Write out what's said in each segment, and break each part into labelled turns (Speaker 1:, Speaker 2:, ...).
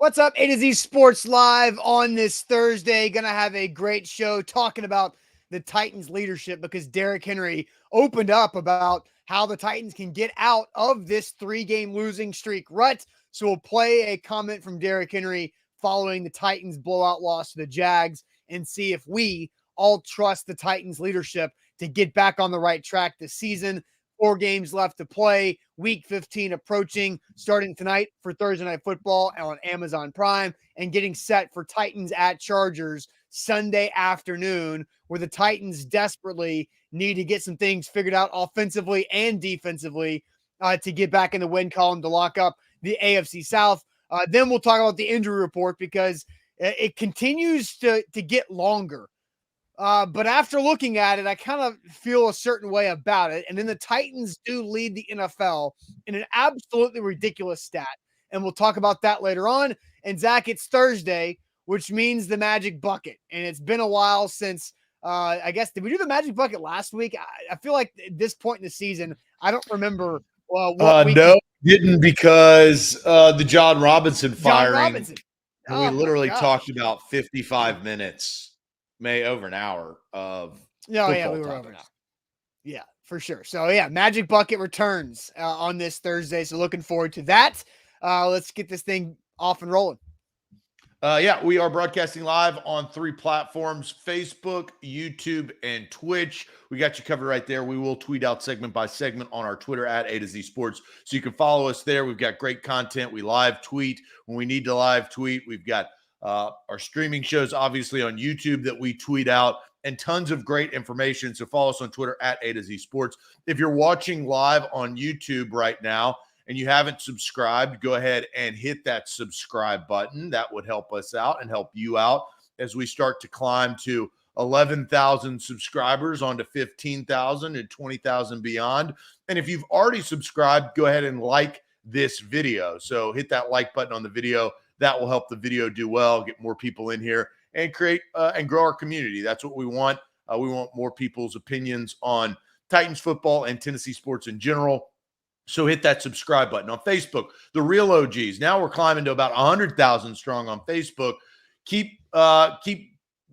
Speaker 1: What's up? A to Z Sports Live on this Thursday. Gonna have a great show talking about the Titans leadership because Derrick Henry opened up about how the Titans can get out of this 3-game losing streak rut. So we'll play a comment from Derrick Henry following the Titans blowout loss to the Jags and see if we all trust the Titans leadership to get back on the right track this season. 4 games left to play. Week 15 approaching, starting tonight for Thursday Night Football on Amazon Prime, and getting set for Titans at Chargers Sunday afternoon, where the Titans desperately need to get some things figured out offensively and defensively to get back in the win column to lock up the AFC South. Then we'll talk about the injury report because it continues to get longer. But after looking at it, I kind of feel a certain way about it. And then the Titans do lead the NFL in an absolutely ridiculous stat. And we'll talk about that later on. And Zach, it's Thursday, which means the Magic Bucket. And it's been a while since, I guess, did we do the Magic Bucket last week? I feel like at this point in the season, I don't remember.
Speaker 2: What week no, didn't because the John Robinson firing. We literally talked about 55 minutes. Over an hour of
Speaker 1: we were over an hour. Yeah, for sure. So yeah, Magic Bucket returns on this Thursday. So looking forward to that. Let's get this thing off and rolling.
Speaker 2: We are broadcasting live on 3 platforms: Facebook, YouTube, and Twitch. We got you covered right there. We will tweet out segment by segment on our Twitter at A to Z Sports. So you can follow us there. We've got great content. We live tweet when we need to live tweet. We've got our streaming shows, obviously, on YouTube that we tweet out, and tons of great information. So follow us on Twitter at A to Z Sports. If you're watching live on YouTube right now and you haven't subscribed, go ahead and hit that subscribe button. That would help us out and help you out as we start to climb to 11,000 subscribers onto 15,000 and 20,000 beyond. And if you've already subscribed, go ahead and like this video. So hit that like button on the video. That will help the video do well, get more people in here, and create and grow our community. That's what we want. We want more people's opinions on Titans football and Tennessee sports in general. So hit that subscribe button. On Facebook, the real OGs. Now we're climbing to about 100,000 strong on Facebook. Keep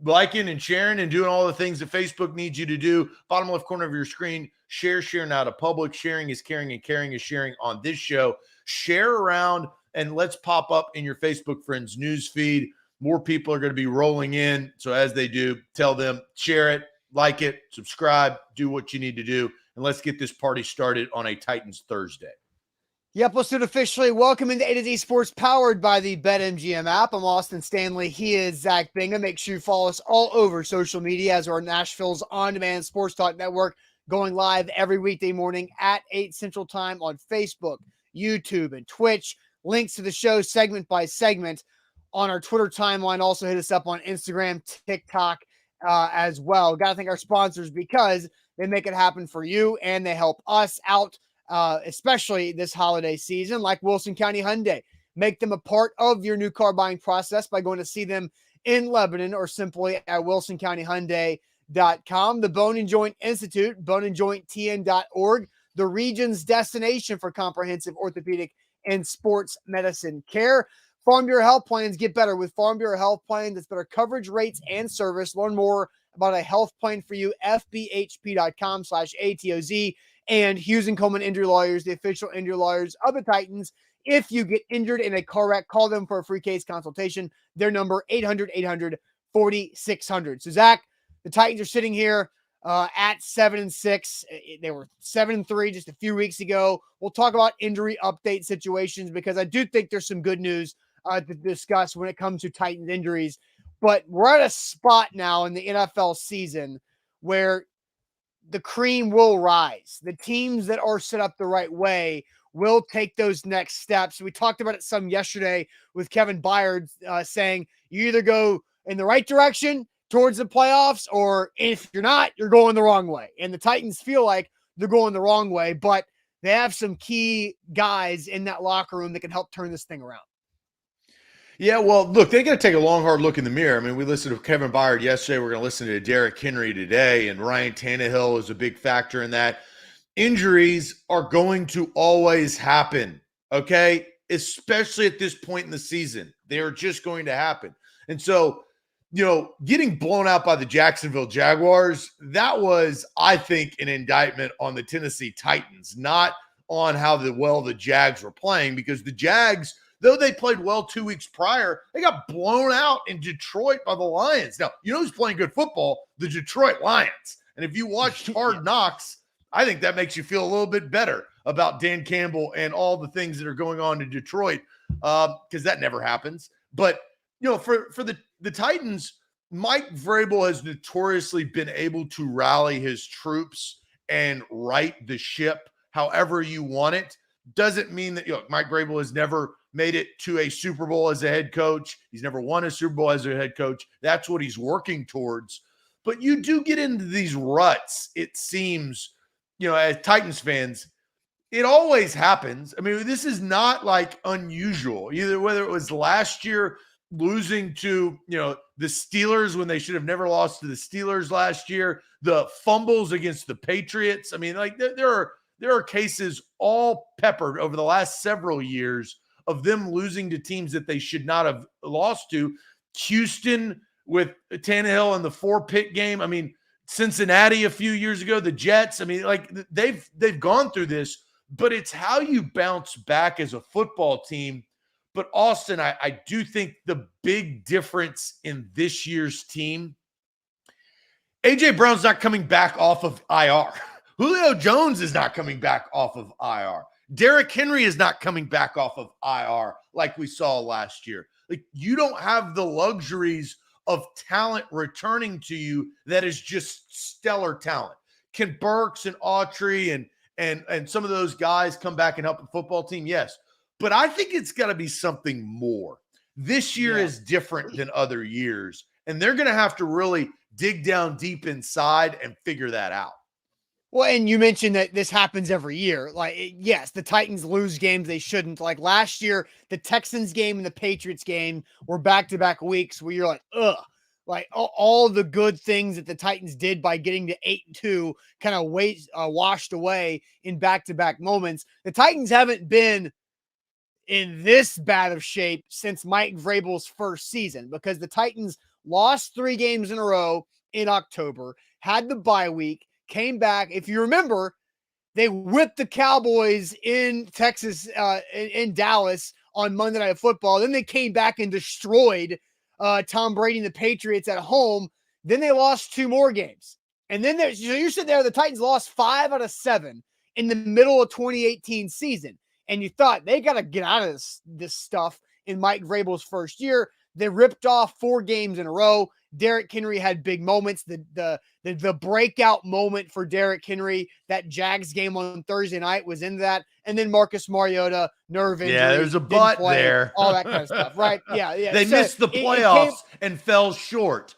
Speaker 2: liking and sharing and doing all the things that Facebook needs you to do. Bottom left corner of your screen, share now to public. Sharing is caring, and caring is sharing on this show. Share around. And let's pop up in your Facebook friends news feed. More people are going to be rolling in. So as they do, tell them, share it, like it, subscribe, do what you need to do. And let's get this party started on a Titans Thursday.
Speaker 1: Yep, let's do it officially. Welcome into A to Z Sports, powered by the BetMGM app. I'm Austin Stanley. He is Zach Bingham. Make sure you follow us all over social media as our Nashville's on-demand sports talk network, going live every weekday morning at 8 Central Time on Facebook, YouTube, and Twitch. Links to the show segment by segment on our Twitter timeline. Also hit us up on Instagram, TikTok as well. Got to thank our sponsors because they make it happen for you and they help us out, especially this holiday season, like Wilson County Hyundai. Make them a part of your new car buying process by going to see them in Lebanon or simply at wilsoncountyhyundai.com. The Bone and Joint Institute, boneandjointtn.org, the region's destination for comprehensive orthopedic and sports medicine care. Farm Bureau Health Plans get better with Farm Bureau Health Plan. That's better coverage, rates, and service. Learn more about a health plan for you, fbhp.com/ATOZ. And Hughes & Coleman Injury Lawyers, the official injury lawyers of the Titans. If you get injured in a car wreck, call them for a free case consultation. Their number, 800-800-4600. So, Zach, the Titans are sitting here at 7-6. They were 7-3 just a few weeks ago. We'll talk about injury update situations because I do think there's some good news to discuss when it comes to Titans injuries. But we're at a spot now in the NFL season where the cream will rise. The teams that are set up the right way will take those next steps. We talked about it some yesterday with Kevin Byard saying you either go in the right direction towards the playoffs, or if you're not, you're going the wrong way. And the Titans feel like they're going the wrong way, but they have some key guys in that locker room that can help turn this thing around.
Speaker 2: Yeah, well, look, they got to take a long, hard look in the mirror. I mean, we listened to Kevin Byard yesterday. We're going to listen to Derrick Henry today, and Ryan Tannehill is a big factor in that. Injuries are going to always happen, okay? especially at this point in the season. They're just going to happen. And so, getting blown out by the Jacksonville Jaguars, that was, I think, an indictment on the Tennessee Titans, not on how the Jags were playing, because the Jags, though they played well 2 weeks prior, they got blown out in Detroit by the Lions. Now, who's playing good football? The Detroit Lions. And if you watched Hard Knocks, I think that makes you feel a little bit better about Dan Campbell and all the things that are going on in Detroit, because that never happens. But, for the Titans, Mike Vrabel has notoriously been able to rally his troops and right the ship however you want it. Doesn't mean that Mike Vrabel has never made it to a Super Bowl as a head coach. He's never won a Super Bowl as a head coach. That's what he's working towards. But you do get into these ruts, it seems, as Titans fans. It always happens. I mean, this is not like unusual, either whether it was last year losing to, the Steelers when they should have never lost to the Steelers last year, the fumbles against the Patriots. I mean, like there are cases all peppered over the last several years of them losing to teams that they should not have lost to. Houston with Tannehill in the 4-pick game. I mean, Cincinnati a few years ago, the Jets. I mean, like they've gone through this, but it's how you bounce back as a football team. But Austin, I do think the big difference in this year's team, A.J. Brown's not coming back off of IR. Julio Jones is not coming back off of IR. Derrick Henry is not coming back off of IR like we saw last year. Like, you don't have the luxuries of talent returning to you that is just stellar talent. Can Burks and Autry and some of those guys come back and help the football team? Yes. But I think it's got to be something more. This year is different than other years, and they're going to have to really dig down deep inside and figure that out.
Speaker 1: Well, and you mentioned that this happens every year. Like, yes, the Titans lose games they shouldn't. Like last year, the Texans game and the Patriots game were back-to-back weeks where you're like, ugh. Like all the good things that the Titans did by getting to 8-2 kind of washed away in back-to-back moments. The Titans haven't been in this bad of shape since Mike Vrabel's first season, because the Titans lost 3 games in a row in October, had the bye week, came back. If you remember, they whipped the Cowboys in Texas, in Dallas on Monday Night Football. Then they came back and destroyed Tom Brady and the Patriots at home. Then they lost 2 more games. And then you're sitting there, the Titans lost 5 out of 7 in the middle of 2018 season. And you thought they got to get out of this stuff in Mike Vrabel's first year. They ripped off 4 games in a row. Derrick Henry had big moments. The breakout moment for Derrick Henry, that Jags game on Thursday night, was in that. And then Marcus Mariota, nerve injury.
Speaker 2: Yeah, there's a butt there.
Speaker 1: All that kind of stuff, right? Yeah.
Speaker 2: They missed the playoffs and fell short.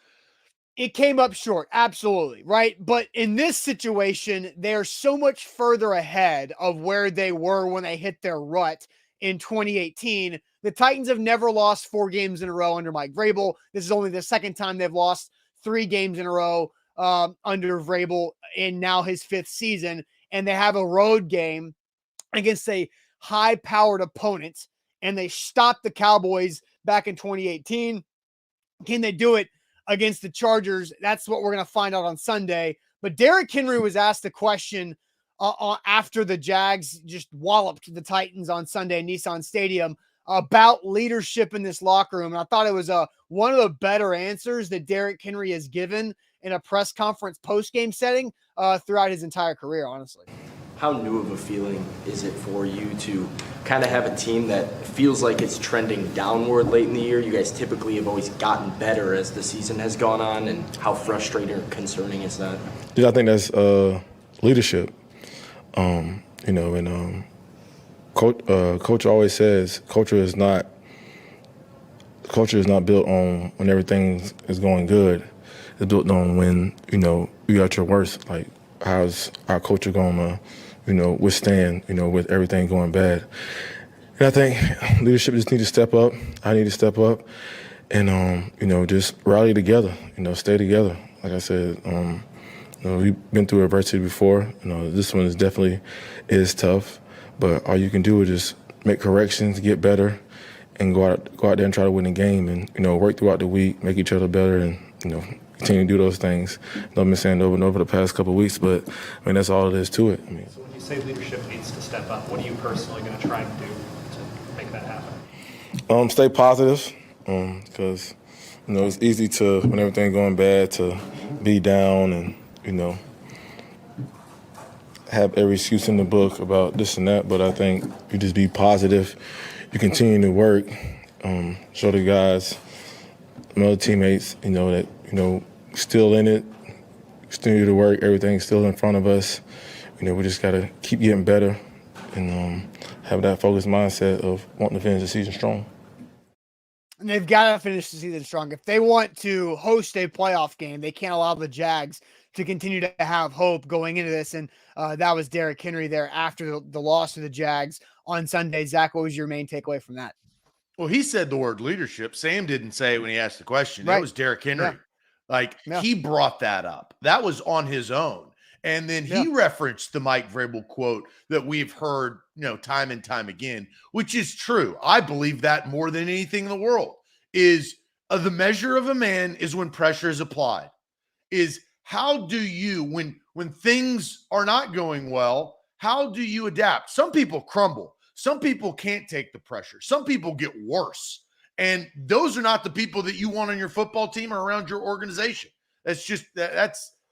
Speaker 1: It came up short, absolutely, right? But in this situation, they're so much further ahead of where they were when they hit their rut in 2018. The Titans have never lost 4 games in a row under Mike Vrabel. This is only the second time they've lost 3 games in a row under Vrabel in now his 5th season. And they have a road game against a high-powered opponent, and they stopped the Cowboys back in 2018. Can they do it against the Chargers? That's what we're going to find out on Sunday. But Derrick Henry was asked a question after the Jags just walloped the Titans on Sunday in Nissan Stadium about leadership in this locker room. And I thought it was one of the better answers that Derrick Henry has given in a press conference post-game setting throughout his entire career, honestly.
Speaker 3: How new of a feeling is it for you to kind of have a team that feels like it's trending downward late in the year? You guys typically have always gotten better as the season has gone on, and how frustrating or concerning is that?
Speaker 4: Yeah, I think that's leadership. Coach always says culture is not built on when everything is going good. It's built on when you're at your worst. Like, how's our culture going to withstand with everything going bad? And I think leadership just needs to step up. I need to step up and just rally together. Stay together. Like I said, we've been through adversity before. This one is definitely tough. But all you can do is just make corrections, get better, and go out there and try to win the game, and work throughout the week, make each other better, and continue to do those things. I've been saying over and over the past couple of weeks, but I mean that's all it is to it.
Speaker 5: So when you say leadership needs to step up, what are you personally going to try and do to make that happen?
Speaker 4: Stay positive, because it's easy to, when everything's going bad, to be down and have every excuse in the book about this and that. But I think you just be positive, you continue to work, show the guys, my other teammates, that still in it, continue to work, everything's still in front of us. We just gotta keep getting better and have that focused mindset of wanting to finish the season strong.
Speaker 1: And they've got to finish the season strong. If they want to host a playoff game, they can't allow the Jags to continue to have hope going into this. And that was Derrick Henry there after the loss to the Jags on Sunday. Zach, what was your main takeaway from that?
Speaker 2: Well, he said the word leadership. Sam didn't say it when he asked the question.
Speaker 1: Right.
Speaker 2: It was Derrick Henry.
Speaker 1: Yeah.
Speaker 2: He brought that up. That was on his own. And then he referenced the Mike Vrabel quote that we've heard, time and time again, which is true. I believe that more than anything in the world is the measure of a man is when pressure is applied. Is how do you, when things are not going well, how do you adapt? Some people crumble. Some people can't take the pressure. Some people get worse. And those are not the people that you want on your football team or around your organization. That's just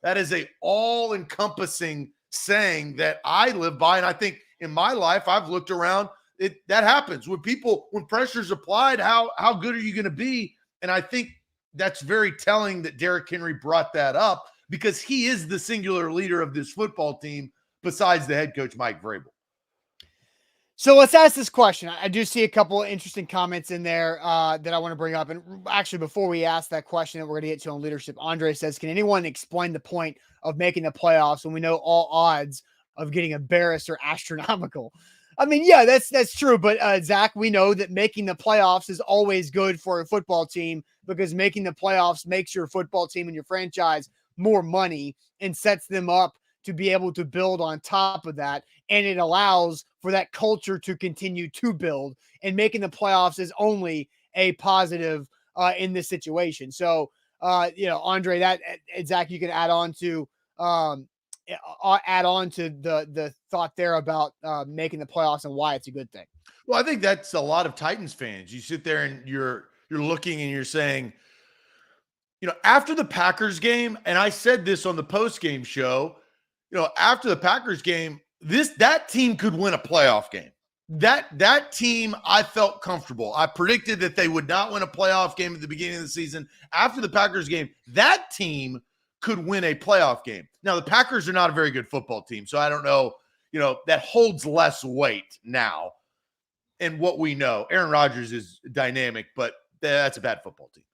Speaker 2: that is a all-encompassing saying that I live by. And I think in my life, I've looked around, that happens. When pressure's applied, how good are you going to be? And I think that's very telling that Derrick Henry brought that up because he is the singular leader of this football team besides the head coach, Mike Vrabel.
Speaker 1: So let's ask this question. I do see a couple of interesting comments in there that I want to bring up. And actually, before we ask that question that we're going to get to on leadership, Andre says, can anyone explain the point of making the playoffs when we know all odds of getting embarrassed are astronomical? I mean, yeah, that's true. But Zach, we know that making the playoffs is always good for a football team because making the playoffs makes your football team and your franchise more money and sets them up to be able to build on top of that. And it allows for that culture to continue to build, and making the playoffs is only a positive in this situation. So, Andre, that Zach, you can add on to the thought there about making the playoffs and why it's a good thing.
Speaker 2: Well, I think that's a lot of Titans fans. You sit there and you're looking and you're saying, after the Packers game, and I said this on the post-game show, after the Packers game, that team could win a playoff game. That team, I felt comfortable. I predicted that they would not win a playoff game at the beginning of the season. After the Packers game, that team could win a playoff game. Now, the Packers are not a very good football team, so I don't know, that holds less weight now. And what we know, Aaron Rodgers is dynamic, but that's a bad football team.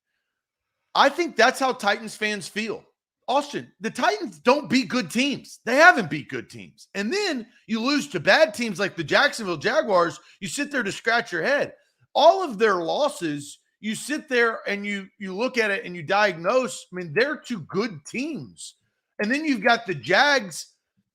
Speaker 2: I think that's how Titans fans feel. Austin, the Titans don't beat good teams. They haven't beat good teams. And then you lose to bad teams like the Jacksonville Jaguars. You sit there to scratch your head. All of their losses, you sit there and you look at it and you diagnose, I mean, they're two good teams. And then you've got the Jags.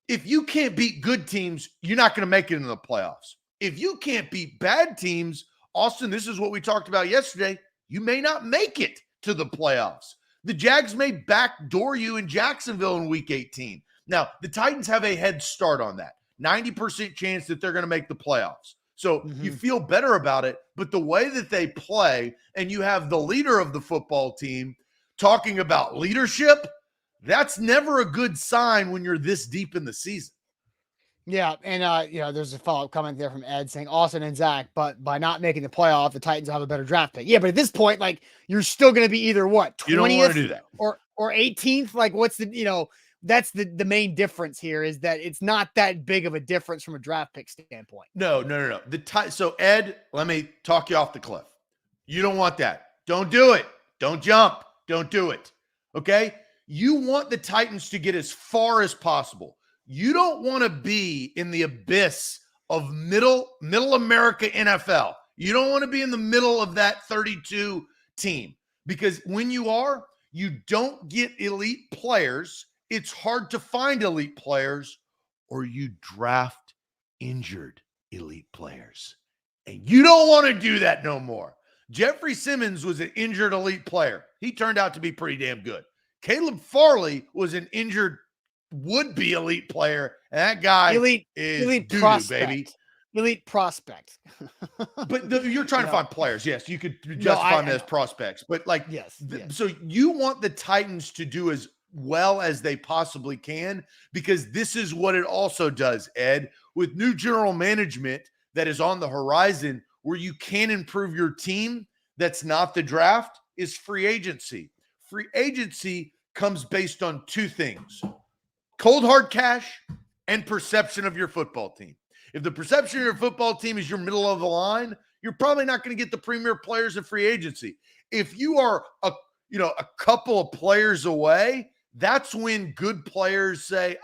Speaker 2: If you can't beat good teams, you're not going to make it into the playoffs. If you can't beat bad teams, Austin, this is what we talked about yesterday, you may not make it to the playoffs. The Jags may backdoor you in Jacksonville in Week 18. Now, the Titans have a head start on that. 90% chance that they're going to make the playoffs. So you feel better about it. But the way that they play, and you have the leader of the football team talking about leadership, that's never a good sign when you're this deep in the season.
Speaker 1: Yeah, and there's a follow-up comment there from Ed saying Austin and Zach, but by not making the playoff, the Titans will have a better draft pick. Yeah, but at this point, you're still going to be either what, 20th
Speaker 2: you don't want to do that.
Speaker 1: or 18th? What's the that's the main difference here is that it's not that big of a difference from a draft pick standpoint.
Speaker 2: No. So Ed, let me talk you off the cliff. You don't want that. Don't do it. Don't jump. Don't do it. Okay? You want the Titans to get as far as possible. You don't want to be in the abyss of middle America NFL. You don't want to be in the middle of that 32 team because when you are, you don't get elite players. It's hard to find elite players, or you draft injured elite players. And you don't want to do that no more. Jeffrey Simmons was an injured elite player. He turned out to be pretty damn good. Caleb Farley was an injured would-be elite player, and that guy is
Speaker 1: elite
Speaker 2: doo-doo,
Speaker 1: prospect,
Speaker 2: baby.
Speaker 1: Elite prospect.
Speaker 2: But you're trying to find players. Yes, you could
Speaker 1: No,
Speaker 2: justify
Speaker 1: I
Speaker 2: them as prospects. But like,
Speaker 1: yes.
Speaker 2: so you want the Titans to do as well as they possibly can, because this is what it also does, Ed, with new general management that is on the horizon, where you can improve your team. That's not the draft, is free agency. Free agency comes based on two things: cold hard cash and perception of your football team. If the perception of your football team is your middle of the line, you're probably not going to get the premier players in free agency. If you are a couple of players away, that's when good players say,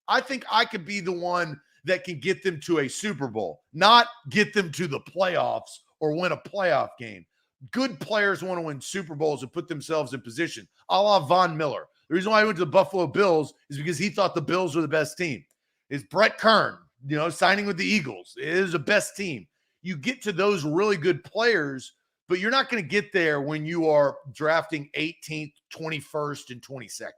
Speaker 2: I think I could be the one that can get them to a Super Bowl, not get them to the playoffs or win a playoff game. Good players want to win Super Bowls and put themselves in position, a la Von Miller. The reason why he went to the Buffalo Bills is because he thought the Bills were the best team. It's Brett Kern, signing with the Eagles. It is the best team. You get to those really good players, but you're not going to get there when you are drafting 18th, 21st, and 22nd.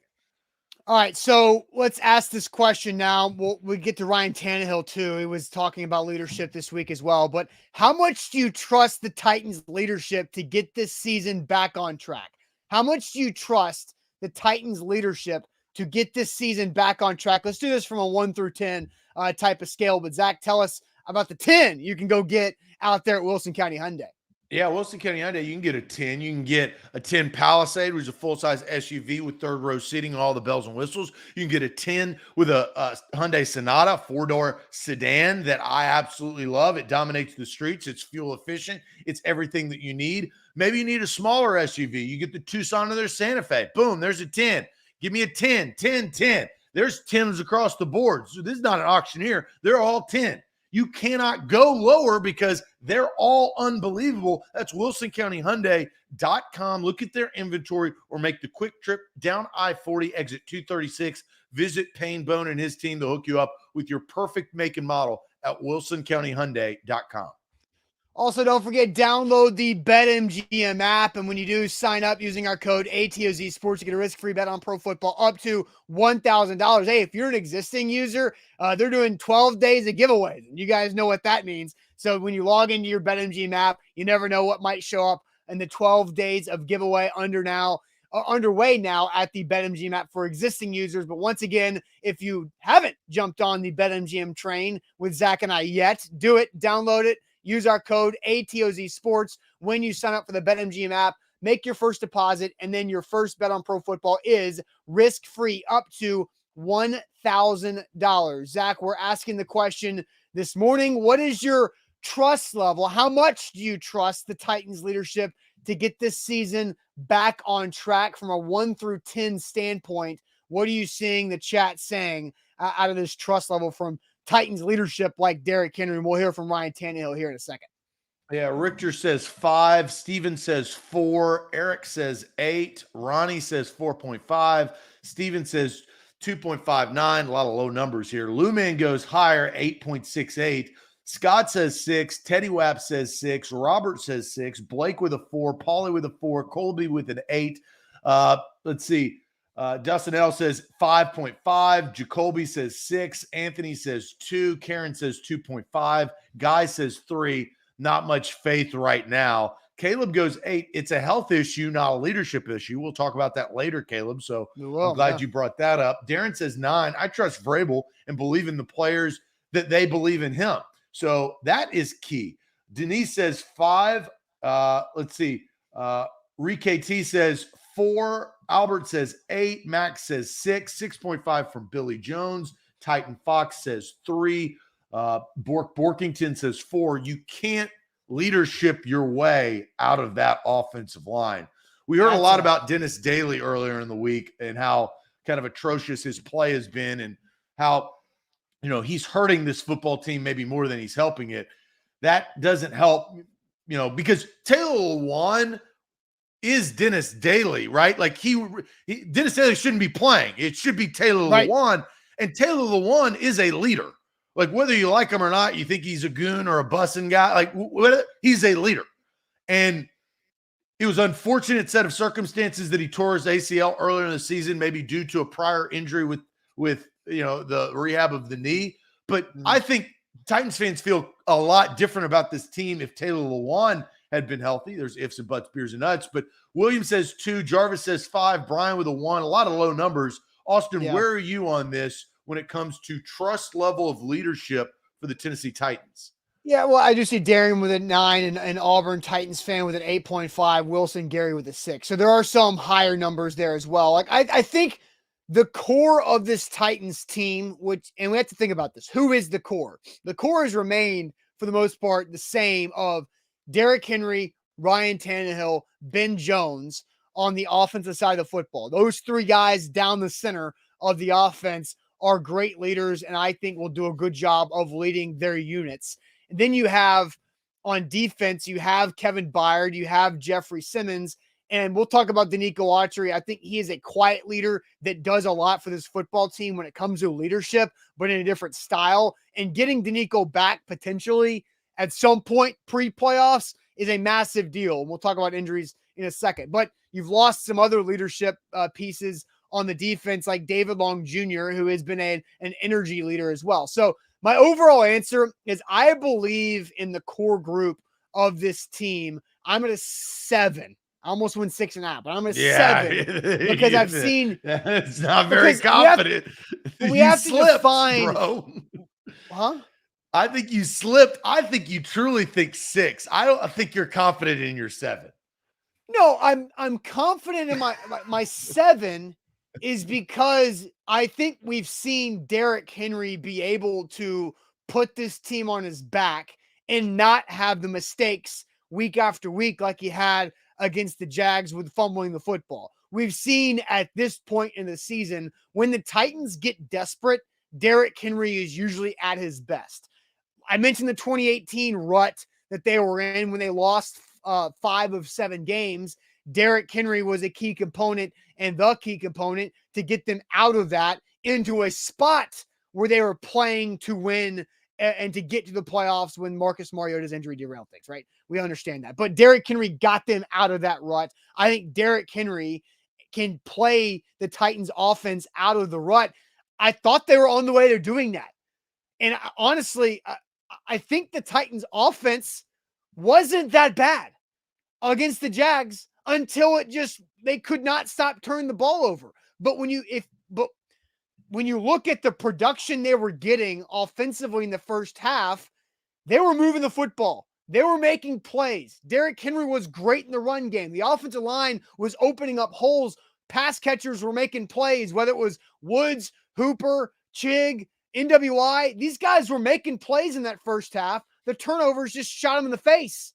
Speaker 1: All right, so let's ask this question now. We'll get to Ryan Tannehill too. He was talking about leadership this week as well. But how much do you trust the Titans' leadership to get this season back on track? How much do you trust the Titans' leadership to get this season back on track? Let's do this from a 1 through 10 type of scale. But Zach, tell us about the 10 you can go get out there at Wilson County Hyundai.
Speaker 2: Yeah, Wilson County Hyundai, you can get a 10. You can get a 10 Palisade, which is a full-size SUV with third-row seating and all the bells and whistles. You can get a 10 with a Hyundai Sonata, four-door sedan that I absolutely love. It dominates the streets. It's fuel efficient. It's everything that you need. Maybe you need a smaller SUV. You get the Tucson or their Santa Fe. Boom, there's a 10. Give me a 10, 10, 10. There's 10s across the board. So this is not an auctioneer. They're all 10. You cannot go lower because they're all unbelievable. That's WilsonCountyHyundai.com. Look at their inventory or make the quick trip down I-40, exit 236. Visit Payne Bone and his team to hook you up with your perfect make and model at WilsonCountyHyundai.com.
Speaker 1: Also, don't forget, download the BetMGM app. And when you do sign up using our code ATOZ Sports, you get a risk-free bet on pro football up to $1,000. Hey, if you're an existing user, they're doing 12 days of giveaways. And you guys know what that means. So when you log into your BetMGM app, you never know what might show up in the 12 days of giveaway underway now at the BetMGM app for existing users. But once again, if you haven't jumped on the BetMGM train with Zach and I yet, do it, download it. Use our code ATOZ Sports when you sign up for the BetMGM app. Make your first deposit, and then your first bet on pro football is risk-free up to $1,000. Zach, we're asking the question this morning, what is your trust level? How much do you trust the Titans leadership to get this season back on track from a 1 through 10 standpoint? What are you seeing the chat saying out of this trust level from Titans leadership like Derrick Henry? And we'll hear from Ryan Tannehill here in a second.
Speaker 2: Yeah, Richter says 5. Steven says 4. Eric says 8. Ronnie says 4.5. Steven says 2.59. A lot of low numbers here. Luman goes higher, 8.68. Scott says 6. Teddy Wapp says 6. Robert says 6. Blake with a 4. Paulie with a 4. Colby with an 8. Let's see. Dustin L says 5.5. Jacoby says 6. Anthony says 2. Karen says 2.5. Guy says 3. Not much faith right now. Caleb goes 8. It's a health issue, not a leadership issue. We'll talk about that later, Caleb. So I'm glad you brought that up. Darren says 9. I trust Vrabel and believe in the players that they believe in him. So that is key. Denise says 5. Let's see. Rike T says 4. Albert says 8. Max says 6. 6.5 from Billy Jones. Titan Fox says 3. Borkington says 4. You can't leadership your way out of that offensive line. We heard a lot about Dennis Daly earlier in the week and how kind of atrocious his play has been and how, he's hurting this football team maybe more than he's helping it. That doesn't help, because Taylor Lewan is Dennis Daly, right? Like Dennis Daly shouldn't be playing. It should be Taylor Lewan, and Taylor Lewan is a leader. Like, whether you like him or not, you think he's a goon or a bussing guy, like, he's a leader. And it was an unfortunate set of circumstances that he tore his ACL earlier in the season, maybe due to a prior injury with the rehab of the knee. But I think Titans fans feel a lot different about this team if Taylor Lewan had been healthy. There's ifs and buts, beers and nuts. But Williams says 2, Jarvis says 5, Brian with a 1, a lot of low numbers. Austin, where are you on this when it comes to trust level of leadership for the Tennessee Titans?
Speaker 1: Yeah, well, I do see Darian with a 9 and Auburn Titans fan with an 8.5, Wilson Gary with a 6. So there are some higher numbers there as well. Like I think the core of this Titans team, and we have to think about this. Who is the core? The core has remained, for the most part, the same of Derrick Henry, Ryan Tannehill, Ben Jones on the offensive side of the football. Those 3 guys down the center of the offense are great leaders, and I think will do a good job of leading their units. And then you have on defense, you have Kevin Byard, you have Jeffrey Simmons, and we'll talk about Danico Autry. I think he is a quiet leader that does a lot for this football team when it comes to leadership, but in a different style. And getting Danico back potentially at some point pre-playoffs is a massive deal. And we'll talk about injuries in a second. But you've lost some other leadership pieces on the defense, like David Long Jr., who has been an energy leader as well. So my overall answer is I believe in the core group of this team. I'm at a 7. I almost went 6.5, but I'm at 7 because I've seen.
Speaker 2: It's not very confident.
Speaker 1: We have to define,
Speaker 2: bro.
Speaker 1: Huh?
Speaker 2: I think you slipped. I think you truly think 6. I don't think you're confident in your 7.
Speaker 1: No, I'm confident in my 7 is because I think we've seen Derrick Henry be able to put this team on his back and not have the mistakes week after week like he had against the Jags with fumbling the football. We've seen at this point in the season, when the Titans get desperate, Derrick Henry is usually at his best. I mentioned the 2018 rut that they were in when they lost 5 of 7 games. Derrick Henry was a key component and the key component to get them out of that into a spot where they were playing to win and to get to the playoffs when Marcus Mariota's injury derailed things, right? We understand that. But Derrick Henry got them out of that rut. I think Derrick Henry can play the Titans offense out of the rut. I thought they were on the way to doing that. And honestly, I think the Titans offense wasn't that bad against the Jags until they could not stop turning the ball over. But when you look at the production they were getting offensively in the first half, they were moving the football. They were making plays. Derrick Henry was great in the run game. The offensive line was opening up holes. Pass catchers were making plays, whether it was Woods, Hooper, Chig, NWI. These guys were making plays in that first half. The turnovers just shot them in the face.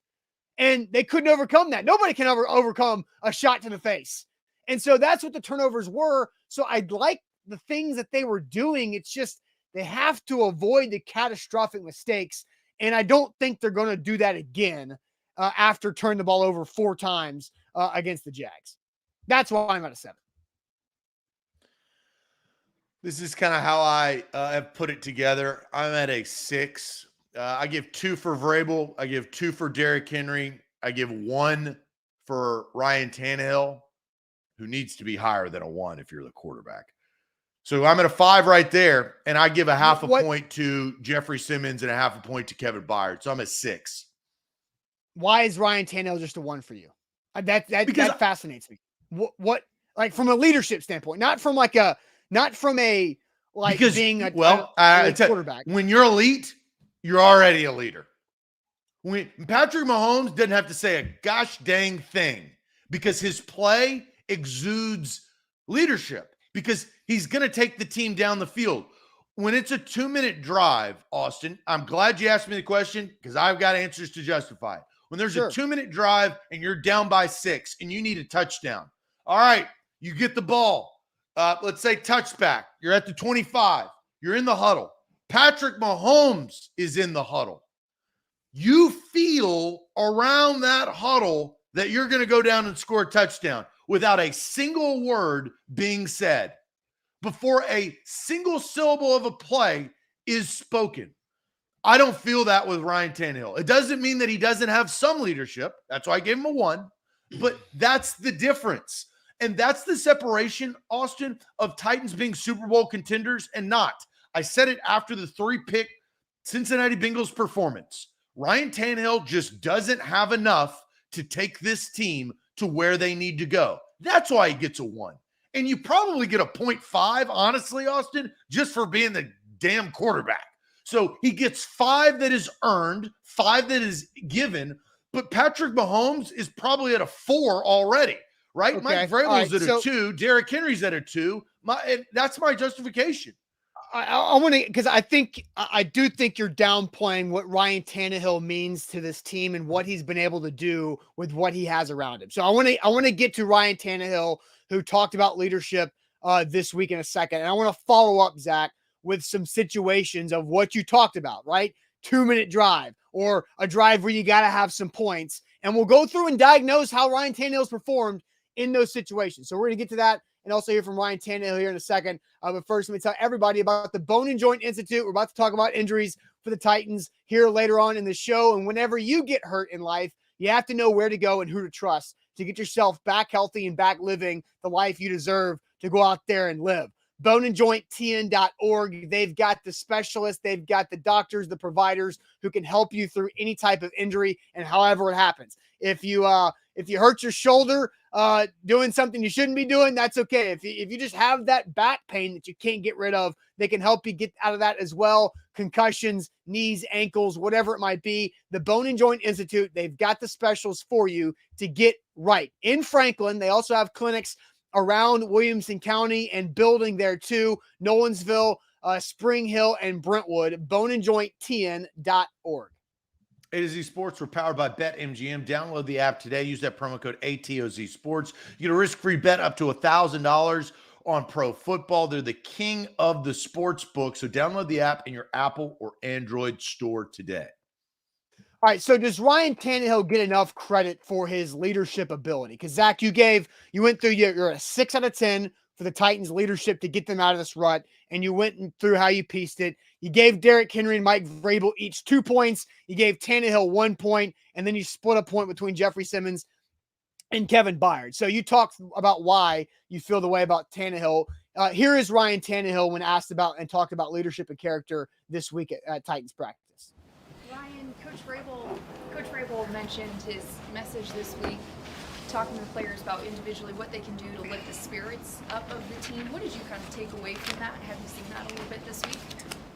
Speaker 1: And they couldn't overcome that. Nobody can overcome a shot to the face. And so that's what the turnovers were. So I'd like the things that they were doing. It's just they have to avoid the catastrophic mistakes. And I don't think they're going to do that again after turning the ball over 4 times against the Jags. That's why I'm at a 7.
Speaker 2: This is kind of how I have put it together. I'm at a 6. I give 2 for Vrabel. I give 2 for Derrick Henry. I give 1 for Ryan Tannehill, who needs to be higher than a 1 if you're the quarterback. So I'm at a 5 right there, and I give a half a point to Jeffrey Simmons and a half a point to Kevin Byard. So I'm at 6.
Speaker 1: Why is Ryan Tannehill just a 1 for you? That fascinates me. What like from a leadership standpoint, not from a being a quarterback.
Speaker 2: When you're elite, you're already a leader. When Patrick Mahomes doesn't have to say a gosh dang thing because his play exudes leadership because he's going to take the team down the field. When it's a 2-minute drive, Austin, I'm glad you asked me the question because I've got answers to justify it. When there's a 2-minute drive and you're down by 6 and you need a touchdown. All right, you get the ball. Let's say touchback. You're at the 25. You're in the huddle. Patrick Mahomes is in the huddle. You feel around that huddle that you're going to go down and score a touchdown without a single word being said. Before a single syllable of a play is spoken. I don't feel that with Ryan Tannehill. It doesn't mean that he doesn't have some leadership. That's why I gave him a 1. But that's the difference. And that's the separation, Austin, of Titans being Super Bowl contenders and not. I said it after the 3-pick Cincinnati Bengals performance. Ryan Tannehill just doesn't have enough to take this team to where they need to go. That's why he gets a 1. And you probably get a 0.5, honestly, Austin, just for being the damn quarterback. So he gets 5 that is earned, 5 that is given, but Patrick Mahomes is probably at a 4 already, right?
Speaker 1: Okay.
Speaker 2: Mike Vrabel's
Speaker 1: right,
Speaker 2: at a 2. Derrick Henry's at a 2. That's my justification.
Speaker 1: I want to, because I do think you're downplaying what Ryan Tannehill means to this team and what he's been able to do with what he has around him. So I want to get to Ryan Tannehill, who talked about leadership this week in a second. And I want to follow up, Zach, with some situations of what you talked about, right? 2-minute drive or a drive where you got to have some points. And we'll go through and diagnose how Ryan Tannehill's performed in those situations. So we're going to get to that and also hear from Ryan Tannehill here in a second. But first, let me tell everybody about the Bone and Joint Institute. We're about to talk about injuries for the Titans here later on in the show. And whenever you get hurt in life, you have to know where to go and who to trust to get yourself back healthy and back living the life you deserve to go out there and live. boneandjointtn.org. They've got the specialists, they've got the doctors, the providers who can help you through any type of injury and however it happens. If you hurt your shoulder doing something you shouldn't be doing, that's okay. If you just have that back pain that you can't get rid of, they can help you get out of that as well. Concussions, knees, ankles, whatever it might be. The Bone and Joint Institute, they've got the specials for you to get right. In Franklin, they also have clinics around Williamson County and building there too. Nolensville, Spring Hill, and Brentwood. boneandjointtn.org.
Speaker 2: A to Z Sports, we're powered by BetMGM. Download the app today. Use that promo code ATOZ Sports. You get a risk-free bet up to $1,000 on pro football. They're the king of the sports book. So download the app in your Apple or Android store today.
Speaker 1: All right, so does Ryan Tannehill get enough credit for his leadership ability? Because, Zach, you went through, you're a 6 out of 10 for the Titans' leadership to get them out of this rut, and you went through how you pieced it. You gave Derrick Henry and Mike Vrabel each 2 points. You gave Tannehill 1 point, and then you split a point between Jeffrey Simmons and Kevin Byard. So you talked about why you feel the way about Tannehill. Here is Ryan Tannehill when asked about and talked about leadership and character this week at Titans practice.
Speaker 6: Ryan, Coach Vrabel mentioned his message this week, talking to the players about individually what they can do to lift the spirits up of the team. What did you kind of take away from that? Have you seen that a little bit this week?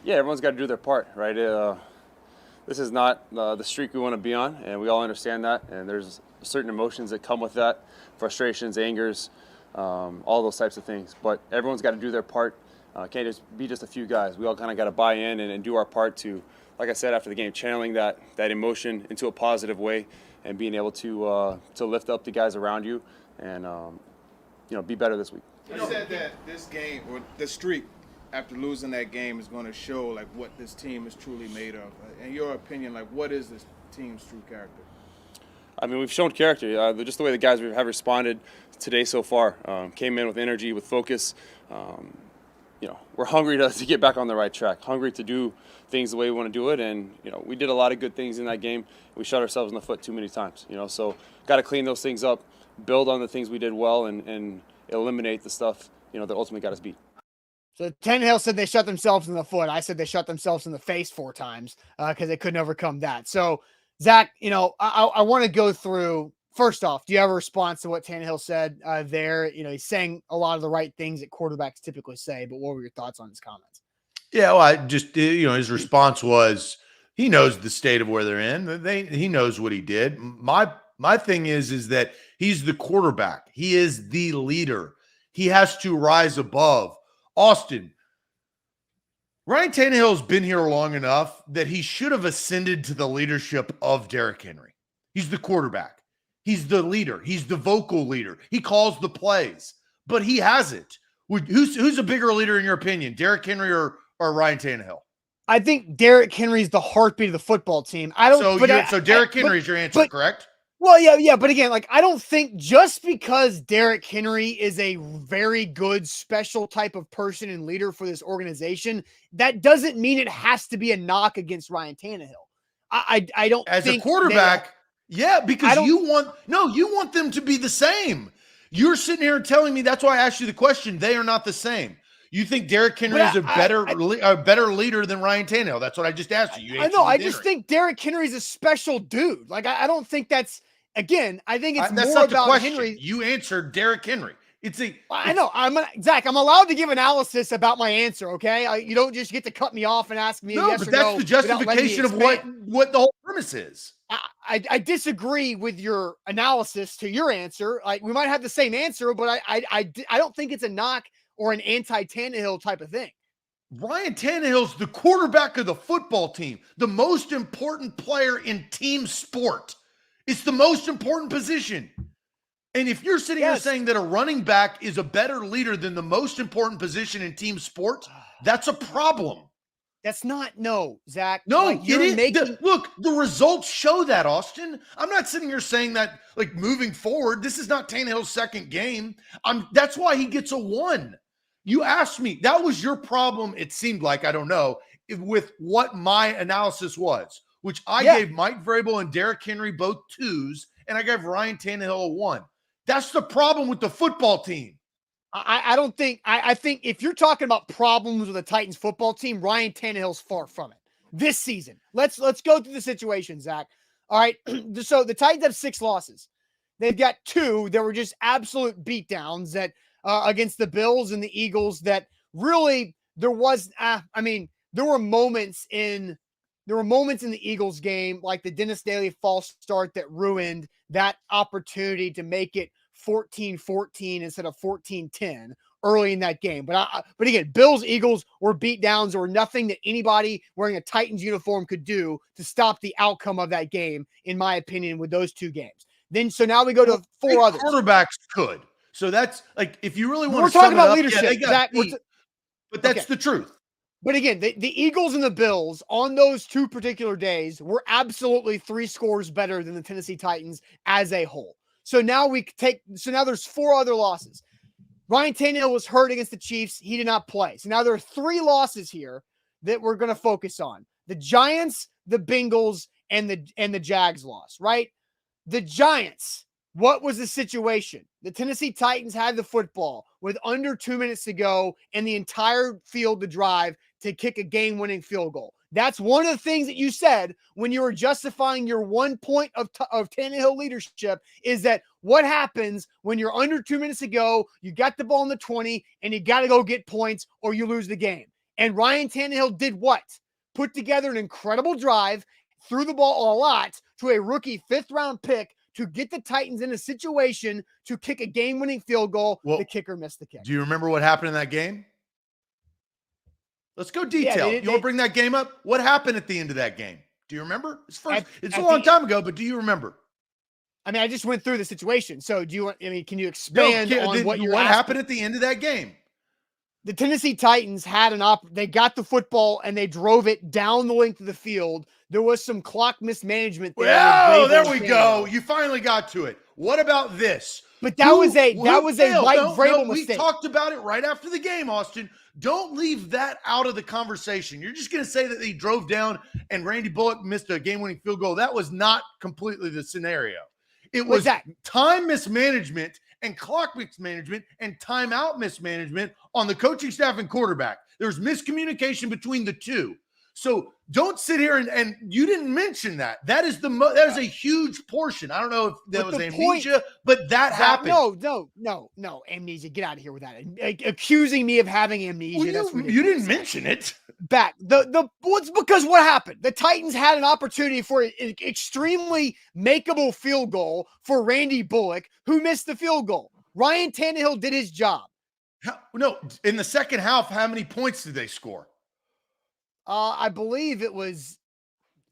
Speaker 7: Yeah, everyone's got to do their part, right? This is not the streak we want to be on, and we all understand that. And there's certain emotions that come with that, frustrations, angers, all those types of things. But everyone's got to do their part. Can't just be just a few guys. We all kind of got to buy in and do our part to, like I said after the game, channeling that emotion into a positive way and being able to lift up the guys around you and be better this week.
Speaker 8: You said that this game, or the streak, after losing that game, is going to show like what this team is truly made of. In your opinion, like what is this team's true character?
Speaker 7: I mean, we've shown character. Just the way the guys have responded today so far. Came in with energy, with focus. We're hungry to get back on the right track, hungry to do things the way we want to do it. And, we did a lot of good things in that game. We shot ourselves in the foot too many times, so got to clean those things up, build on the things we did well, and eliminate the stuff, that ultimately got us beat.
Speaker 1: So Tannehill said they shot themselves in the foot. I said they shot themselves in the face 4 times because they couldn't overcome that. So, Zach, I want to go through. First off, do you have a response to what Tannehill said there? He's saying a lot of the right things that quarterbacks typically say, but what were your thoughts on his comments?
Speaker 2: Yeah, well, I just, his response was he knows the state of where they're in. He knows what he did. My thing is that he's the quarterback. He is the leader. He has to rise above. Austin, Ryan Tannehill's been here long enough that he should have ascended to the leadership of Derrick Henry. He's the quarterback. He's the leader. He's the vocal leader. He calls the plays, but he hasn't. Who's a bigger leader in your opinion, Derrick Henry or Ryan Tannehill?
Speaker 1: I think Derrick Henry's the heartbeat of the football team.
Speaker 2: So Derrick Henry is your answer, correct?
Speaker 1: Well, yeah, but again, like I don't think just because Derrick Henry is a very good special type of person and leader for this organization, that doesn't mean it has to be a knock against Ryan Tannehill. I don't
Speaker 2: As a
Speaker 1: think
Speaker 2: quarterback, yeah, because
Speaker 1: don't-
Speaker 2: you want them to be the same. You're sitting here telling me, that's why I asked you the question. They are not the same. You think Derrick Henry is a better leader than Ryan Tannehill? That's what I just asked you.
Speaker 1: I know. I just think Derrick Henry's a special dude. Like I don't think that's. Again, I think it's
Speaker 2: that's
Speaker 1: more
Speaker 2: not the
Speaker 1: about
Speaker 2: question.
Speaker 1: Henry.
Speaker 2: You answered Derrick Henry.
Speaker 1: I know. Zach. I'm allowed to give analysis about my answer. Okay, you don't just get to cut me off and ask me.
Speaker 2: No,
Speaker 1: yes
Speaker 2: but
Speaker 1: or
Speaker 2: that's
Speaker 1: no
Speaker 2: the justification of what the whole premise is.
Speaker 1: I disagree with your analysis to your answer. Like we might have the same answer, but I don't think it's a knock or an anti-Tannehill type of thing.
Speaker 2: Ryan Tannehill's the quarterback of the football team, the most important player in team sport. It's the most important position. And if you're sitting here saying that a running back is a better leader than the most important position in team sport, that's a problem.
Speaker 1: That's not Zach.
Speaker 2: No,
Speaker 1: like, you're making.
Speaker 2: Look, the results show that, Austin. I'm not sitting here saying that like moving forward. This is not Tannehill's second game. That's why he gets a 1. You asked me. That was your problem. It seemed like, I don't know, with what my analysis was, which I gave Mike Vrabel and Derrick Henry both 2s, and I gave Ryan Tannehill a 1. That's the problem with the football team.
Speaker 1: I don't think. I think if you're talking about problems with the Titans football team, Ryan Tannehill's far from it this season. Let's go through the situation, Zach. All right. So the Titans have 6 losses. They've got 2 that were just absolute beatdowns that against the Bills and the Eagles that really there was. There were moments in the Eagles game, like the Dennis Daly false start that ruined that opportunity to make it 14-14 instead of 14-10 early in that game. But again, Bills, Eagles were beat downs. There were nothing that anybody wearing a Titans uniform could do to stop the outcome of that game, in my opinion, with those 2 games. So now we go to 4 others.
Speaker 2: Quarterbacks could. So that's like, if you really want
Speaker 1: we're
Speaker 2: to
Speaker 1: talking about
Speaker 2: up,
Speaker 1: leadership, Zach,
Speaker 2: but that's the truth.
Speaker 1: But again, the Eagles and the Bills on those 2 particular days were absolutely 3 scores better than the Tennessee Titans as a whole. So now there's 4 other losses. Ryan Tannehill was hurt against the Chiefs. He did not play. So now there are 3 losses here that we're going to focus on. The Giants, the Bengals, and the Jags loss, right? The Giants, what was the situation? The Tennessee Titans had the football with under 2 minutes to go and the entire field to drive to kick a game-winning field goal. That's one of the things that you said when you were justifying your 1 point of Tannehill leadership, is that what happens when you're under 2 minutes to go, you got the ball in the 20, and you got to go get points or you lose the game. And Ryan Tannehill did what? Put together an incredible drive, threw the ball a lot to a rookie 5th-round pick to get the Titans in a situation to kick a game-winning field goal. Well, the kicker missed the kick.
Speaker 2: Do you remember what happened in that game? Let's go detail. You want to bring that game up? What happened at the end of that game? Do you remember? It's a long time ago, but do you remember?
Speaker 1: I mean, I just went through the situation. So can you expand on what
Speaker 2: happened at the end of that game?
Speaker 1: The Tennessee Titans had they got the football and they drove it down the length of the field. There was some clock mismanagement there.
Speaker 2: Oh, there we go. You finally got to it. What about this?
Speaker 1: But that was a Mike Vrabel mistake.
Speaker 2: We talked about it right after the game, Austin. Don't leave that out of the conversation. You're just going to say that he drove down and Randy Bullock missed a game-winning field goal. That was not completely the scenario. It was time mismanagement and clock mismanagement and timeout mismanagement on the coaching staff and quarterback. There's miscommunication between the 2. So don't sit here and you didn't mention that. That is a huge portion. I don't know if that was amnesia, but that happened.
Speaker 1: No, amnesia. Get out of here with that. Accusing me of having amnesia.
Speaker 2: Well, you didn't mention it.
Speaker 1: Because what happened? The Titans had an opportunity for an extremely makeable field goal for Randy Bullock, who missed the field goal. Ryan Tannehill did his job.
Speaker 2: In the second half, how many points did they score?
Speaker 1: I believe it was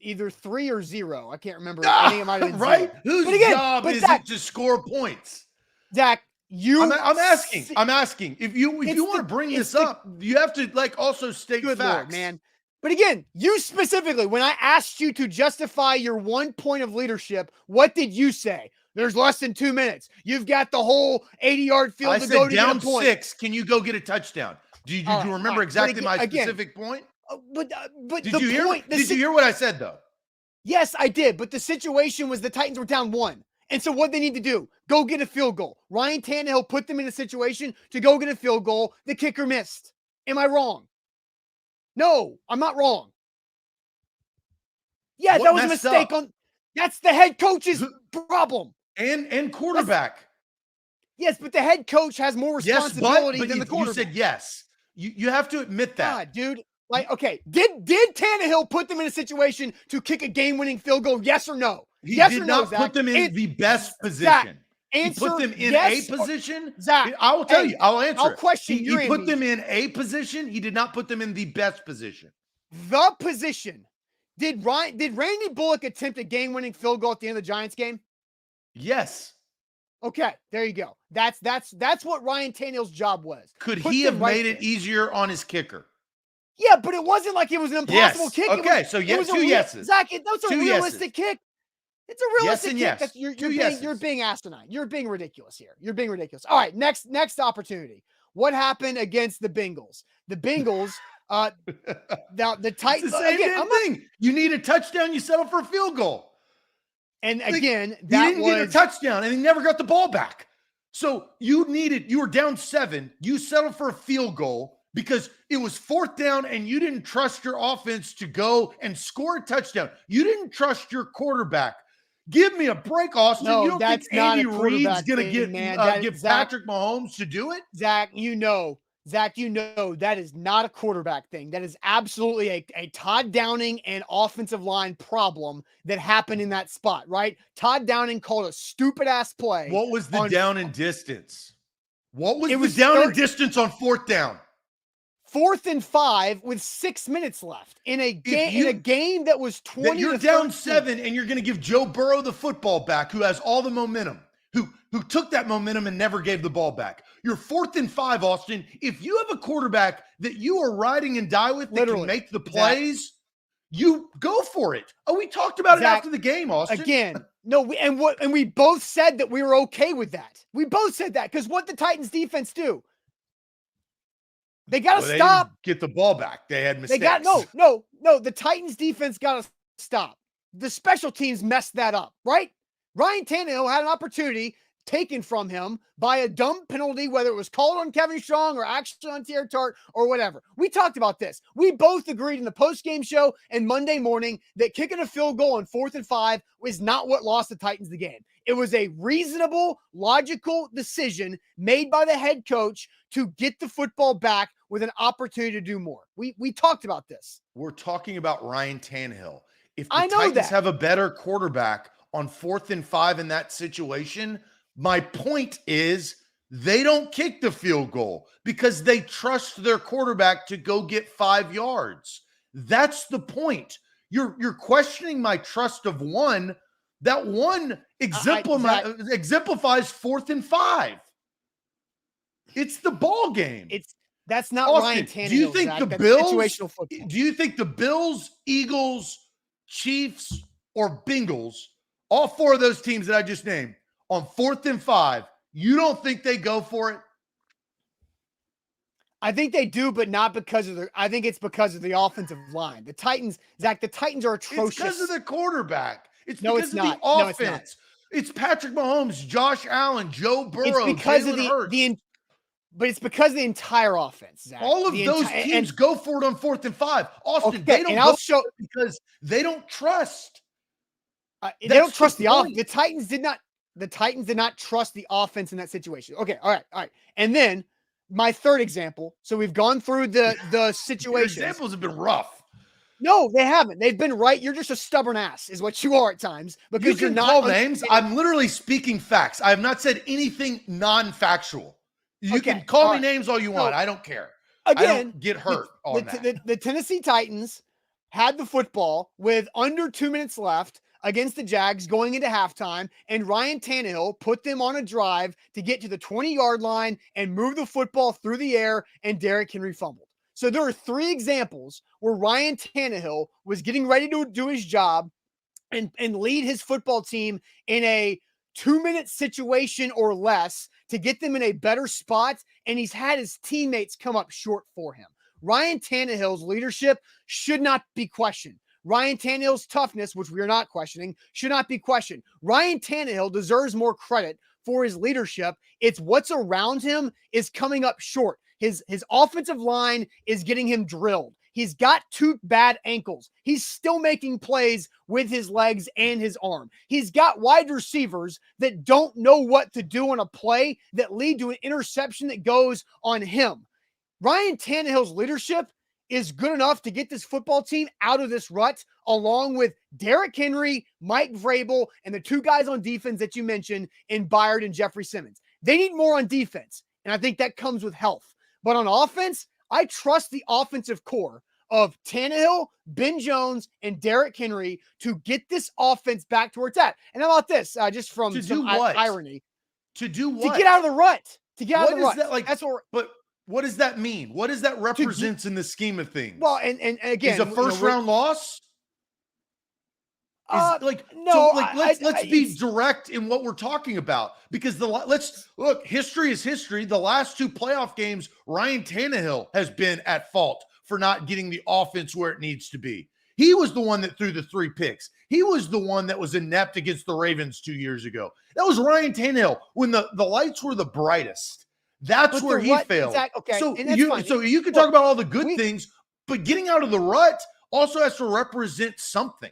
Speaker 1: either 3 or 0. I can't remember. I think it might have been
Speaker 2: right. 0. Whose job is it to score points?
Speaker 1: Zach,
Speaker 2: I'm asking. If you want to bring this up, you have to also state facts.
Speaker 1: Lord, man. But again, you specifically, when I asked you to justify your 1 point of leadership, what did you say? There's less than 2 minutes. You've got the whole 80-yard field
Speaker 2: I
Speaker 1: to
Speaker 2: said
Speaker 1: go to
Speaker 2: down
Speaker 1: get a point.
Speaker 2: 6. Can you go get a touchdown? Do you remember exactly my specific point?
Speaker 1: But
Speaker 2: Did
Speaker 1: the
Speaker 2: you hear?
Speaker 1: point.
Speaker 2: Did you hear what I said though?
Speaker 1: Yes, I did. But the situation was the Titans were down 1. And so what they need to do, go get a field goal. Ryan Tannehill put them in a situation to go get a field goal. The kicker missed. Am I wrong? No, I'm not wrong. Yeah,
Speaker 2: What
Speaker 1: that was a
Speaker 2: messed
Speaker 1: mistake
Speaker 2: up?
Speaker 1: that's the head coach's problem.
Speaker 2: And quarterback.
Speaker 1: Yes, but the head coach has more responsibility
Speaker 2: but
Speaker 1: than the
Speaker 2: you
Speaker 1: quarterback.
Speaker 2: said yes. You have to admit that.
Speaker 1: God, dude. Like, okay, did Tannehill put them in a situation to kick a game-winning field goal? Yes or no?
Speaker 2: He
Speaker 1: yes
Speaker 2: did
Speaker 1: or no,
Speaker 2: not put them in the best position.
Speaker 1: Zach,
Speaker 2: He
Speaker 1: answer
Speaker 2: put them in
Speaker 1: yes
Speaker 2: a position.
Speaker 1: Zach,
Speaker 2: I will tell you. I'll answer.
Speaker 1: I'll
Speaker 2: it.
Speaker 1: question
Speaker 2: He
Speaker 1: your
Speaker 2: put them
Speaker 1: amnesia.
Speaker 2: in a position. He did not put them in the best position.
Speaker 1: The position. Did Randy Bullock attempt a game-winning field goal at the end of the Giants game?
Speaker 2: Yes.
Speaker 1: Okay, there you go. That's what Ryan Tannehill's job was.
Speaker 2: Could
Speaker 1: Put
Speaker 2: he
Speaker 1: them
Speaker 2: have
Speaker 1: right
Speaker 2: made it
Speaker 1: there.
Speaker 2: easier on his kicker?
Speaker 1: Yeah, but it wasn't like it was an impossible
Speaker 2: Yes.
Speaker 1: kick.
Speaker 2: Okay,
Speaker 1: it was,
Speaker 2: so
Speaker 1: it was a
Speaker 2: two
Speaker 1: real-
Speaker 2: yeses.
Speaker 1: Zach, that's a
Speaker 2: Two
Speaker 1: realistic kick. It's a realistic
Speaker 2: and
Speaker 1: kick.
Speaker 2: yes.
Speaker 1: That's, you're,
Speaker 2: Two
Speaker 1: being,
Speaker 2: yeses.
Speaker 1: you're being asinine. You're being ridiculous here. You're being ridiculous. All right, next opportunity. What happened against the Bengals? The Bengals, the Titans.
Speaker 2: It's the same
Speaker 1: Again,
Speaker 2: damn thing. You need a touchdown, you settle for a field goal.
Speaker 1: and
Speaker 2: Like,
Speaker 1: again,
Speaker 2: he
Speaker 1: that
Speaker 2: didn't get a
Speaker 1: was
Speaker 2: touchdown and he never got the ball back. So you were down 7. You settled for a field goal because it was 4th down and you didn't trust your offense to go and score a touchdown. You didn't trust your quarterback. Give me a break, Austin.
Speaker 1: No,
Speaker 2: you don't think
Speaker 1: that's not a
Speaker 2: Andy Reid's
Speaker 1: quarterback
Speaker 2: going to
Speaker 1: thing,
Speaker 2: get
Speaker 1: man.
Speaker 2: give
Speaker 1: Zach,
Speaker 2: Patrick Mahomes to do it?
Speaker 1: Zach, you know that is not a quarterback thing. That is absolutely a Todd Downing and offensive line problem that happened in that spot, right? Todd Downing called a stupid ass play.
Speaker 2: What was the down and distance? What was
Speaker 1: It
Speaker 2: the
Speaker 1: was
Speaker 2: down
Speaker 1: third-
Speaker 2: and distance on 4th down?
Speaker 1: 4th and 5 with 6 minutes left in a game that was 20.
Speaker 2: That you're
Speaker 1: to
Speaker 2: down
Speaker 1: 13.
Speaker 2: 7 and you're going to give Joe Burrow the football back, who has all the momentum, who took that momentum and never gave the ball back. You're 4th and 5, Austin. If you have a quarterback that you are riding and die with that
Speaker 1: Literally.
Speaker 2: can make the plays, you go for it. Oh, we talked about it
Speaker 1: Zach,
Speaker 2: after the game, Austin.
Speaker 1: Again, no, we both said that we were okay with that. We both said that because what the Titans defense do? They got to
Speaker 2: They
Speaker 1: stop.
Speaker 2: didn't get the ball back. They had mistakes.
Speaker 1: They got no. The Titans defense got to stop. The special teams messed that up, right? Ryan Tannehill had an opportunity taken from him by a dumb penalty, whether it was called on Kevin Strong or actually on Tierra Tart or whatever. We talked about this. We both agreed in the post-game show and Monday morning that kicking a field goal on 4th and 5 was not what lost the Titans the game. It was a reasonable, logical decision made by the head coach to get the football back with an opportunity to do more. We talked about this.
Speaker 2: We're talking about Ryan Tannehill. If the
Speaker 1: I know
Speaker 2: Titans
Speaker 1: that.
Speaker 2: have a better quarterback on 4th and 5 in that situation, my point is they don't kick the field goal because they trust their quarterback to go get 5 yards. That's the point. You're questioning my trust of one. That one exemplifies 4th and 5. It's the ball game.
Speaker 1: That's not
Speaker 2: Austin,
Speaker 1: Ryan Tannehill.
Speaker 2: do you think
Speaker 1: Zach.
Speaker 2: the
Speaker 1: That's
Speaker 2: Bills?
Speaker 1: situational football.
Speaker 2: Do you think the Bills, Eagles, Chiefs, or Bengals, all 4 of those teams that I just named, on 4th and 5, you don't think they go for it?
Speaker 1: I think they do, but not because of I think it's because of the offensive line. The Titans, Zach, the Titans are atrocious.
Speaker 2: It's because of the quarterback. It's
Speaker 1: No,
Speaker 2: because
Speaker 1: it's
Speaker 2: of
Speaker 1: not.
Speaker 2: the
Speaker 1: No, it's not.
Speaker 2: offense. It's Patrick Mahomes, Josh Allen, Joe Burrow,
Speaker 1: It's because
Speaker 2: Jalen
Speaker 1: of
Speaker 2: Hurts.
Speaker 1: but it's because of the entire offense, Zach.
Speaker 2: All of those teams go for it on 4th and 5. Austin, they don't go for it because they don't trust.
Speaker 1: They don't trust the offense.
Speaker 2: point.
Speaker 1: The Titans did not trust the offense in that situation. Okay, all right. And then my third example. So we've gone through the
Speaker 2: Your
Speaker 1: situations.
Speaker 2: examples have been rough.
Speaker 1: No, they haven't. They've been right. You're just a stubborn ass, is what you are at times. Because
Speaker 2: You can
Speaker 1: you're not
Speaker 2: call names. I'm literally speaking facts. I have not said anything non-factual. You
Speaker 1: Okay,
Speaker 2: can call
Speaker 1: all
Speaker 2: me
Speaker 1: right.
Speaker 2: names all you want.
Speaker 1: So,
Speaker 2: I don't care.
Speaker 1: Again,
Speaker 2: I don't get hurt on that.
Speaker 1: The Tennessee Titans had the football with under 2 minutes left against the Jags going into halftime, and Ryan Tannehill put them on a drive to get to the 20-yard line and move the football through the air, and Derrick Henry fumbled. So there are 3 examples where Ryan Tannehill was getting ready to do his job and lead his football team in a 2-minute situation or less to get them in a better spot, and he's had his teammates come up short for him. Ryan Tannehill's leadership should not be questioned. Ryan Tannehill's toughness, which we are not questioning, should not be questioned. Ryan Tannehill deserves more credit for his leadership. It's what's around him is coming up short. His offensive line is getting him drilled. He's got 2 bad ankles. He's still making plays with his legs and his arm. He's got wide receivers that don't know what to do on a play that lead to an interception that goes on him. Ryan Tannehill's leadership is good enough to get this football team out of this rut, along with Derrick Henry, Mike Vrabel, and the 2 guys on defense that you mentioned in Byard and Jeffrey Simmons. They need more on defense, and I think that comes with health. But on offense, I trust the offensive core of Tannehill, Ben Jones, and Derrick Henry to get this offense back to where it's at. And how about this? Just from some irony.
Speaker 2: To do what?
Speaker 1: To get out of the rut. To get out of the rut.
Speaker 2: That like?
Speaker 1: That's what.
Speaker 2: But what does that mean? What does that represent in the scheme of things?
Speaker 1: Well, and again,
Speaker 2: is a first round loss.
Speaker 1: No.
Speaker 2: Let's be direct in what we're talking about, because let's look. History is history. The last 2 playoff games, Ryan Tannehill has been at fault for not getting the offense where it needs to be. He was the one that threw the 3 picks. He was the one that was inept against the Ravens 2 years ago. That was Ryan Tannehill when the lights were the brightest. That's where he failed.
Speaker 1: Okay,
Speaker 2: so you can talk about all the good things, but getting out of the rut also has to represent something.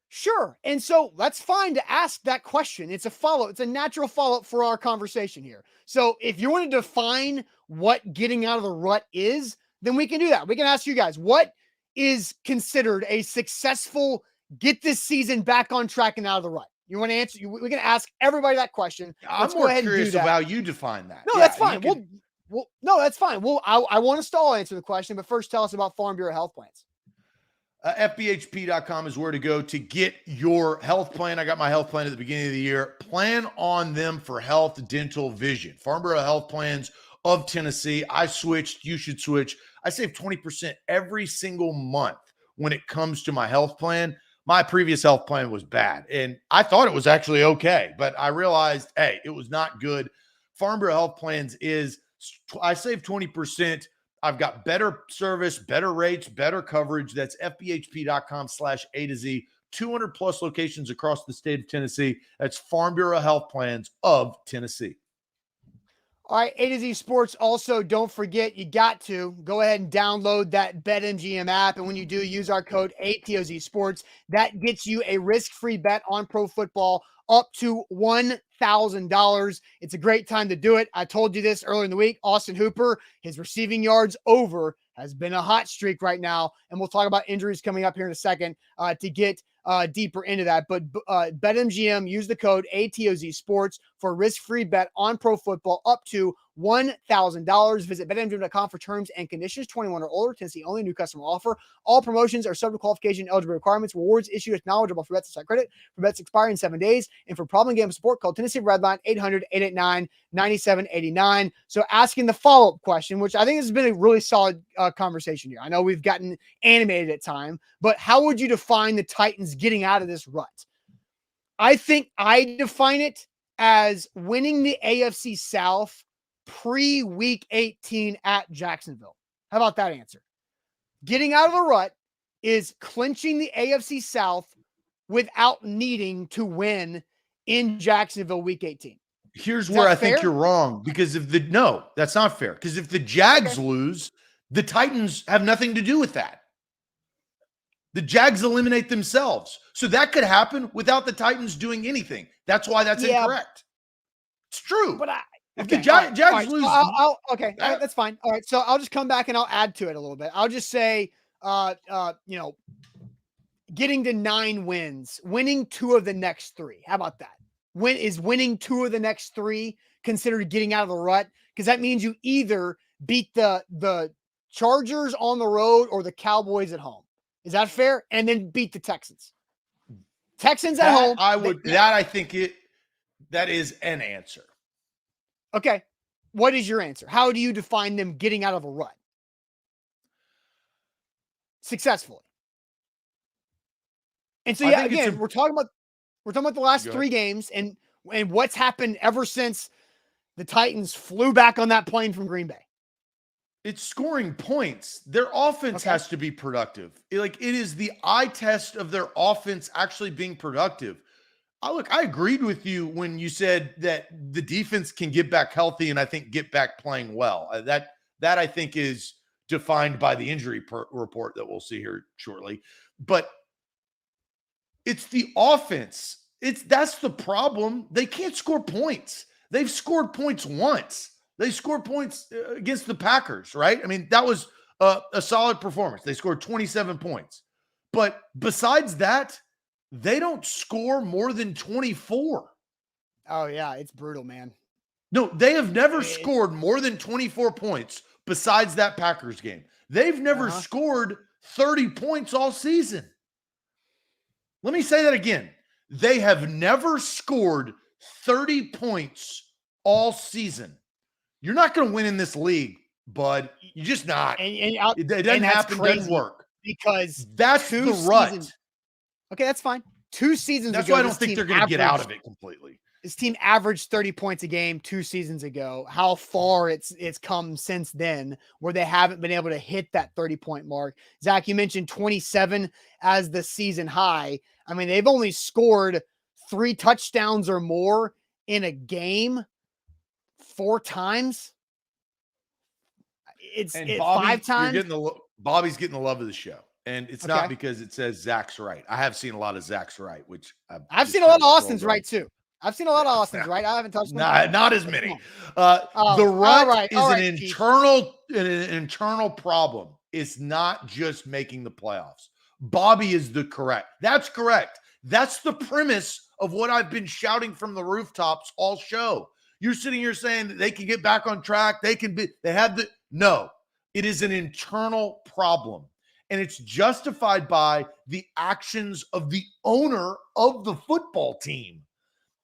Speaker 1: Sure. And so that's fine to ask that question. It's a natural follow-up for our conversation here. So if you want to define what getting out of the rut is, then we can do that. We can ask you guys, what is considered a successful get this season back on track and out of the rut? You want to answer? We can ask everybody that question.
Speaker 2: I'm more curious about how you define that.
Speaker 1: No, that's fine. No, that's fine. I want us to all answer the question, but first tell us about Farm Bureau health plans.
Speaker 2: FBHP.com is where to go to get your health plan. I got my health plan at the beginning of the year. Plan on them for health, dental, vision. Farm Bureau Health Plans of Tennessee. I switched. You should switch. I save 20% every single month when it comes to my health plan. My previous health plan was bad, and I thought it was actually okay, but I realized, hey, it was not good. Farm Bureau Health Plans I save 20%. I've got better service, better rates, better coverage. That's FBHP.com/A to Z. 200 plus locations across the state of Tennessee. That's Farm Bureau Health Plans of Tennessee.
Speaker 1: All right, A to Z Sports. Also, don't forget, you got to go ahead and download that BetMGM app. And when you do, use our code ATOZ Sports. That gets you a risk-free bet on pro football up to $1,000. It's a great time to do it. I told you this earlier in the week. Austin Hooper, his receiving yards over has been a hot streak right now. And we'll talk about injuries coming up here in a second to get deeper into that. But BetMGM, use the code ATOZ Sports for a risk-free bet on pro football up to $1,000. Visit BetMGM.com for terms and conditions. 21 or older. Tennessee only. New customer offer. All promotions are subject to qualification and eligibility requirements. Rewards issued as knowledgeable for bets and credit. For bets expire in 7 days. And for problem game support, call Tennessee Redline 800-889-9789. So asking the follow-up question, which I think has been a really solid conversation here. I know we've gotten animated at time, but how would you define the Titans getting out of this rut? I think I define it as winning the AFC South pre-week 18 at Jacksonville. How about that answer? Getting out of the rut is clinching the AFC South without needing to win in Jacksonville week 18.
Speaker 2: Here's where I think you're wrong, because no, that's not fair. Because if the Jags lose, the Titans have nothing to do with that. The Jags eliminate themselves. So that could happen without the Titans doing anything. That's why that's incorrect. It's true. But if the Jags lose.
Speaker 1: So that's fine. All right. So I'll just come back and I'll add to it a little bit. I'll just say, getting to 9 wins, winning 2 of the next 3. How about that? Winning 2 of the next 3 considered getting out of the rut? Because that means you either beat the Chargers on the road or the Cowboys at home. Is that fair? And then beat the Texans. Texans at home.
Speaker 2: I think that is an answer.
Speaker 1: Okay. What is your answer? How do you define them getting out of a rut? successfully. And so
Speaker 2: I
Speaker 1: yeah,
Speaker 2: think it's
Speaker 1: again, we're talking about the last
Speaker 2: Go
Speaker 1: 3
Speaker 2: ahead.
Speaker 1: games and what's happened ever since the Titans flew back on that plane from Green Bay.
Speaker 2: It's scoring points. Their offense
Speaker 1: Okay.
Speaker 2: has to be productive. It is the eye test of their offense actually being productive. I agreed with you when you said that the defense can get back healthy and I think get back playing well. That I think is defined by the injury report that we'll see here shortly. But it's the offense. That's the problem. They can't score points. They've scored points once. They scored points against the Packers, right? I mean, that was a solid performance. They scored 27 points. But besides that, they don't score more than 24.
Speaker 1: Oh yeah, it's brutal, man.
Speaker 2: No, they have never scored more than 24 points besides that Packers game. They've never scored 30 points all season. Let me say that again. They have never scored 30 points all season. You're not going to win in this league, bud. You're just not. It doesn't happen. It doesn't work.
Speaker 1: Because
Speaker 2: that's the rut.
Speaker 1: Okay, that's fine. 2 seasons
Speaker 2: That's
Speaker 1: ago.
Speaker 2: why I don't think they're going to get out of it completely.
Speaker 1: This team averaged 30 points a game 2 seasons ago. How far it's come since then, where they haven't been able to hit that 30-point mark. Zach, you mentioned 27 as the season high. I mean, they've only scored 3 touchdowns or more in a game 4 times. It's
Speaker 2: Bobby,
Speaker 1: 5 times.
Speaker 2: Bobby's getting the love of the show. And it's not because it says Zach's right. I have seen a lot of Zach's right, which
Speaker 1: I've seen a lot of Austin's right too. I've seen a lot of Austin's right. I haven't touched them.
Speaker 2: Not as many. The rut is an internal problem. It's not just making the playoffs. Bobby is That's correct. That's the premise of what I've been shouting from the rooftops all show. You're sitting here saying that they can get back on track. No, it is an internal problem. And it's justified by the actions of the owner of the football team.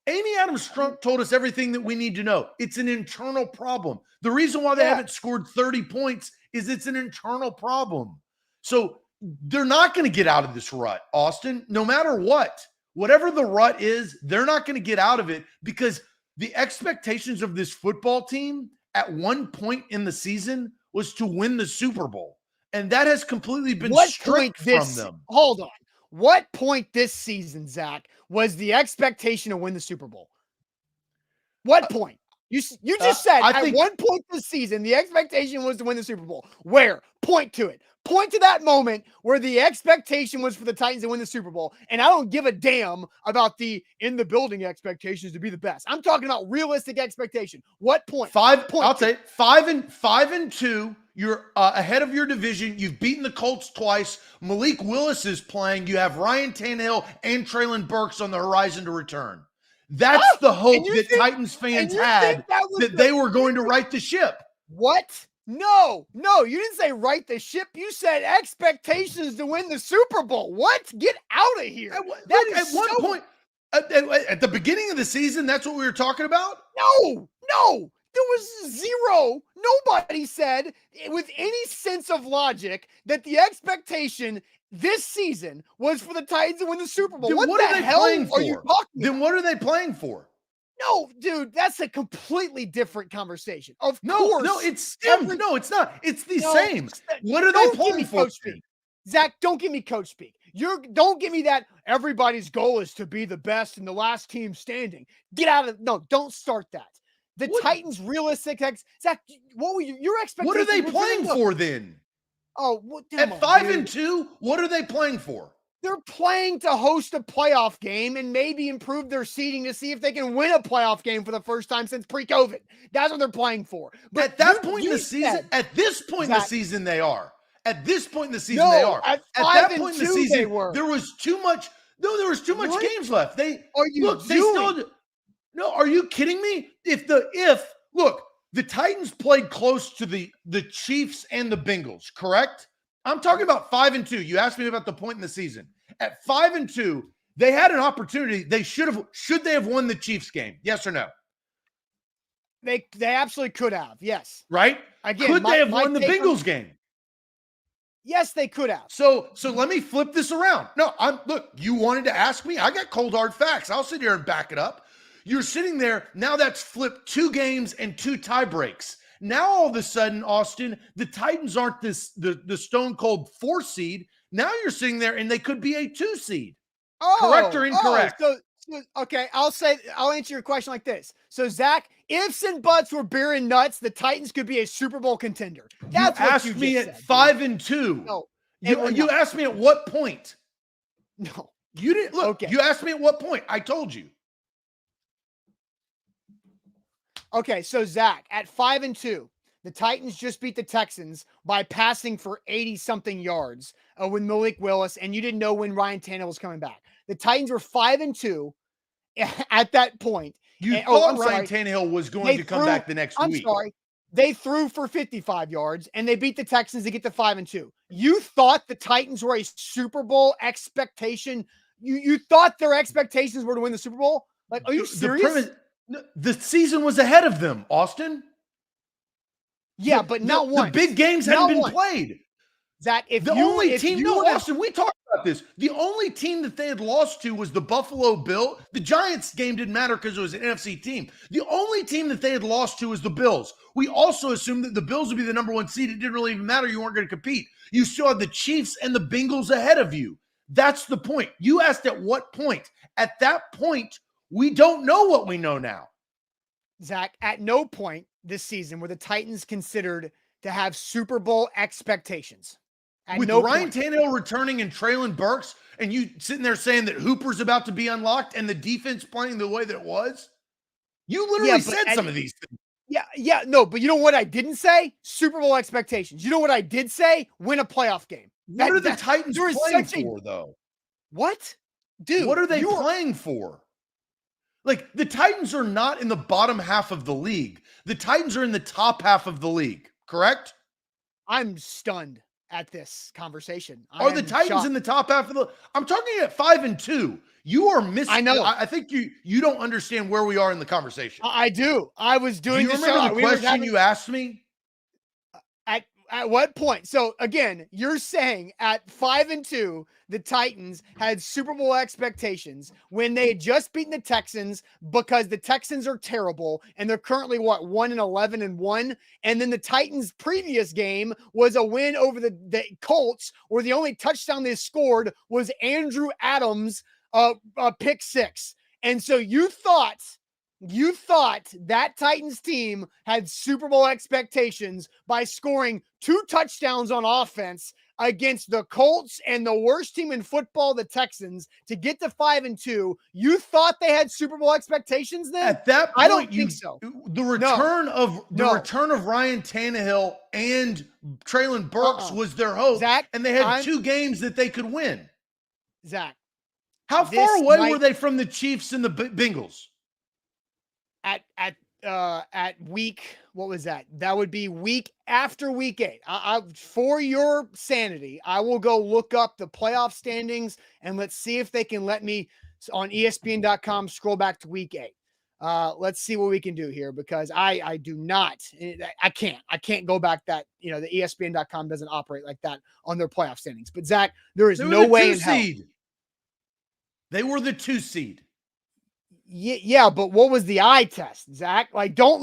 Speaker 2: Amy Adams-Strunk told us everything that we need to know. It's an internal problem. The reason why they haven't scored 30 points is it's an internal problem. So they're not going to get out of this rut, Austin, no matter what. Whatever the rut is, they're not going to get out of it because the expectations of this football team at one point in the season was to win the Super Bowl. And that has completely been stripped from them.
Speaker 1: Hold on. What point this season, Zach, was the expectation to win the Super Bowl? What point? You just said at one point this season, the expectation was to win the Super Bowl. Where? Point to it. Point to that moment where the expectation was for the Titans to win the Super Bowl. And I don't give a damn about the in the building expectations to be the best. I'm talking about realistic expectation. What point?
Speaker 2: I'll say 5-2. You're ahead of your division. You've beaten the Colts twice. Malik Willis is playing. You have Ryan Tannehill and Treylon Burks on the horizon to return. That's the hope that Titans fans had, that they were going to right the ship.
Speaker 1: What? No, you didn't say right the ship. You said expectations to win the Super Bowl. What? Get out of here.
Speaker 2: At point, at the beginning of the season, that's what we were talking about?
Speaker 1: No. There was zero. Nobody said with any sense of logic that the expectation this season was for the Titans to win the Super Bowl.
Speaker 2: Then
Speaker 1: what the hell are you talking about?
Speaker 2: Then what are they playing for?
Speaker 1: No, dude, that's a completely different conversation. Of course.
Speaker 2: No, it's not. It's the same. What are they playing for?
Speaker 1: Zach, don't give me coach speak. Don't give me that everybody's goal is to be the best and the last team standing. Don't start that. The Titans' realistic Zach, what were your expectations?
Speaker 2: What are they playing for then?
Speaker 1: At
Speaker 2: 5-2, what are they playing for?
Speaker 1: They're playing to host a playoff game and maybe improve their seeding to see if they can win a playoff game for the first time since pre-COVID. That's what they're playing for.
Speaker 2: But at this point in the season, they are. At this point in the season, they are.
Speaker 1: At
Speaker 2: that point in the season,
Speaker 1: they were.
Speaker 2: There was too much. No, there was too much games left. Are you kidding me? The Titans played close to the Chiefs and the Bengals, correct? I'm talking about 5-2. You asked me about the point in the season. At 5-2, they had an opportunity. Should they have won the Chiefs game? Yes or no?
Speaker 1: They absolutely could have. Yes.
Speaker 2: Right?
Speaker 1: Again,
Speaker 2: could they have won the Bengals game?
Speaker 1: Yes, they could have.
Speaker 2: So let me flip this around. No, look, you wanted to ask me. I got cold hard facts. I'll sit here and back it up. You're sitting there. Now that's flipped 2 games and 2 tie breaks. Now all of a sudden, Austin, the Titans aren't the stone cold 4 seed. Now you're sitting there and they could be a 2 seed. Correct or incorrect?
Speaker 1: Okay, I'll answer your question like this. So, Zach, ifs and buts were beer and nuts, the Titans could be a Super Bowl contender. That's
Speaker 2: you
Speaker 1: what
Speaker 2: asked
Speaker 1: you
Speaker 2: me
Speaker 1: just
Speaker 2: at
Speaker 1: said,
Speaker 2: 5-2.
Speaker 1: No,
Speaker 2: you asked me at what point?
Speaker 1: No,
Speaker 2: you didn't look.
Speaker 1: Okay.
Speaker 2: You asked me at what point. I told you.
Speaker 1: Okay, so Zach, at 5-2, the Titans just beat the Texans by passing for 80-something yards with Malik Willis, and you didn't know when Ryan Tannehill was coming back. The Titans were 5-2 at that point.
Speaker 2: Thought Ryan Tannehill was going to come back the next week.
Speaker 1: I'm sorry. They threw for 55 yards, and they beat the Texans to get to 5-2. You thought the Titans were a Super Bowl expectation? You thought their expectations were to win the Super Bowl? Like, are you serious?
Speaker 2: The season was ahead of them, Austin.
Speaker 1: Yeah, but not once.
Speaker 2: The big games hadn't been played.
Speaker 1: Zach,
Speaker 2: Austin, we talked about this. The only team that they had lost to was the Buffalo Bills. The Giants game didn't matter because it was an NFC team. The only team that they had lost to was the Bills. We also assumed that the Bills would be the number 1 seed. It didn't really even matter. You weren't going to compete. You still had the Chiefs and the Bengals ahead of you. That's the point. You asked at what point. At that point, we don't know what we know now.
Speaker 1: Zach, at no point this season were the Titans considered to have Super Bowl expectations.
Speaker 2: With Ryan Tannehill returning and Treylon Burks, and you sitting there saying that Hooper's about to be unlocked and the defense playing the way that it was, you literally said some of these things.
Speaker 1: No, but you know what I didn't say? Super Bowl expectations. You know what I did say? Win a playoff game.
Speaker 2: What are the Titans playing for, though?
Speaker 1: What? Dude,
Speaker 2: what are they playing for? Like, the Titans are not in the bottom half of the league. The Titans are in the top half of the league, correct?
Speaker 1: I'm stunned at this conversation.
Speaker 2: Are the Titans in the top half of the – I'm talking at 5-2. You are missing –
Speaker 1: I know.
Speaker 2: I think you don't understand where we are in the conversation.
Speaker 1: I do. I was doing
Speaker 2: the show. Do you remember the question you asked me?
Speaker 1: At what point? So again, you're saying at 5-2, the Titans had Super Bowl expectations when they had just beaten the Texans because the Texans are terrible and they're currently 1-11-1. And then the Titans' previous game was a win over the Colts, where the only touchdown they scored was Andrew Adams' pick 6. And so you thought that Titans team had Super Bowl expectations by scoring 2 touchdowns on offense against the Colts and the worst team in football, the Texans, to get to 5-2. You thought they had Super Bowl expectations then?
Speaker 2: At that point,
Speaker 1: I don't think so.
Speaker 2: The return of Ryan Tannehill and Treylon Burks was their hope,
Speaker 1: Zach,
Speaker 2: and they had 2 games that they could win.
Speaker 1: Zach,
Speaker 2: how far away were they from the Chiefs and the Bengals?
Speaker 1: At week, what was that? That would be week after week 8. For your sanity, I will go look up the playoff standings and let's see if they can let me on ESPN.com scroll back to week 8. Let's see what we can do here, because I can't go back that, the ESPN.com doesn't operate like that on their playoff standings. But Zach, there is no way in hell.
Speaker 2: They were the 2 seed.
Speaker 1: Yeah, but what was the eye test, Zach? Like, don't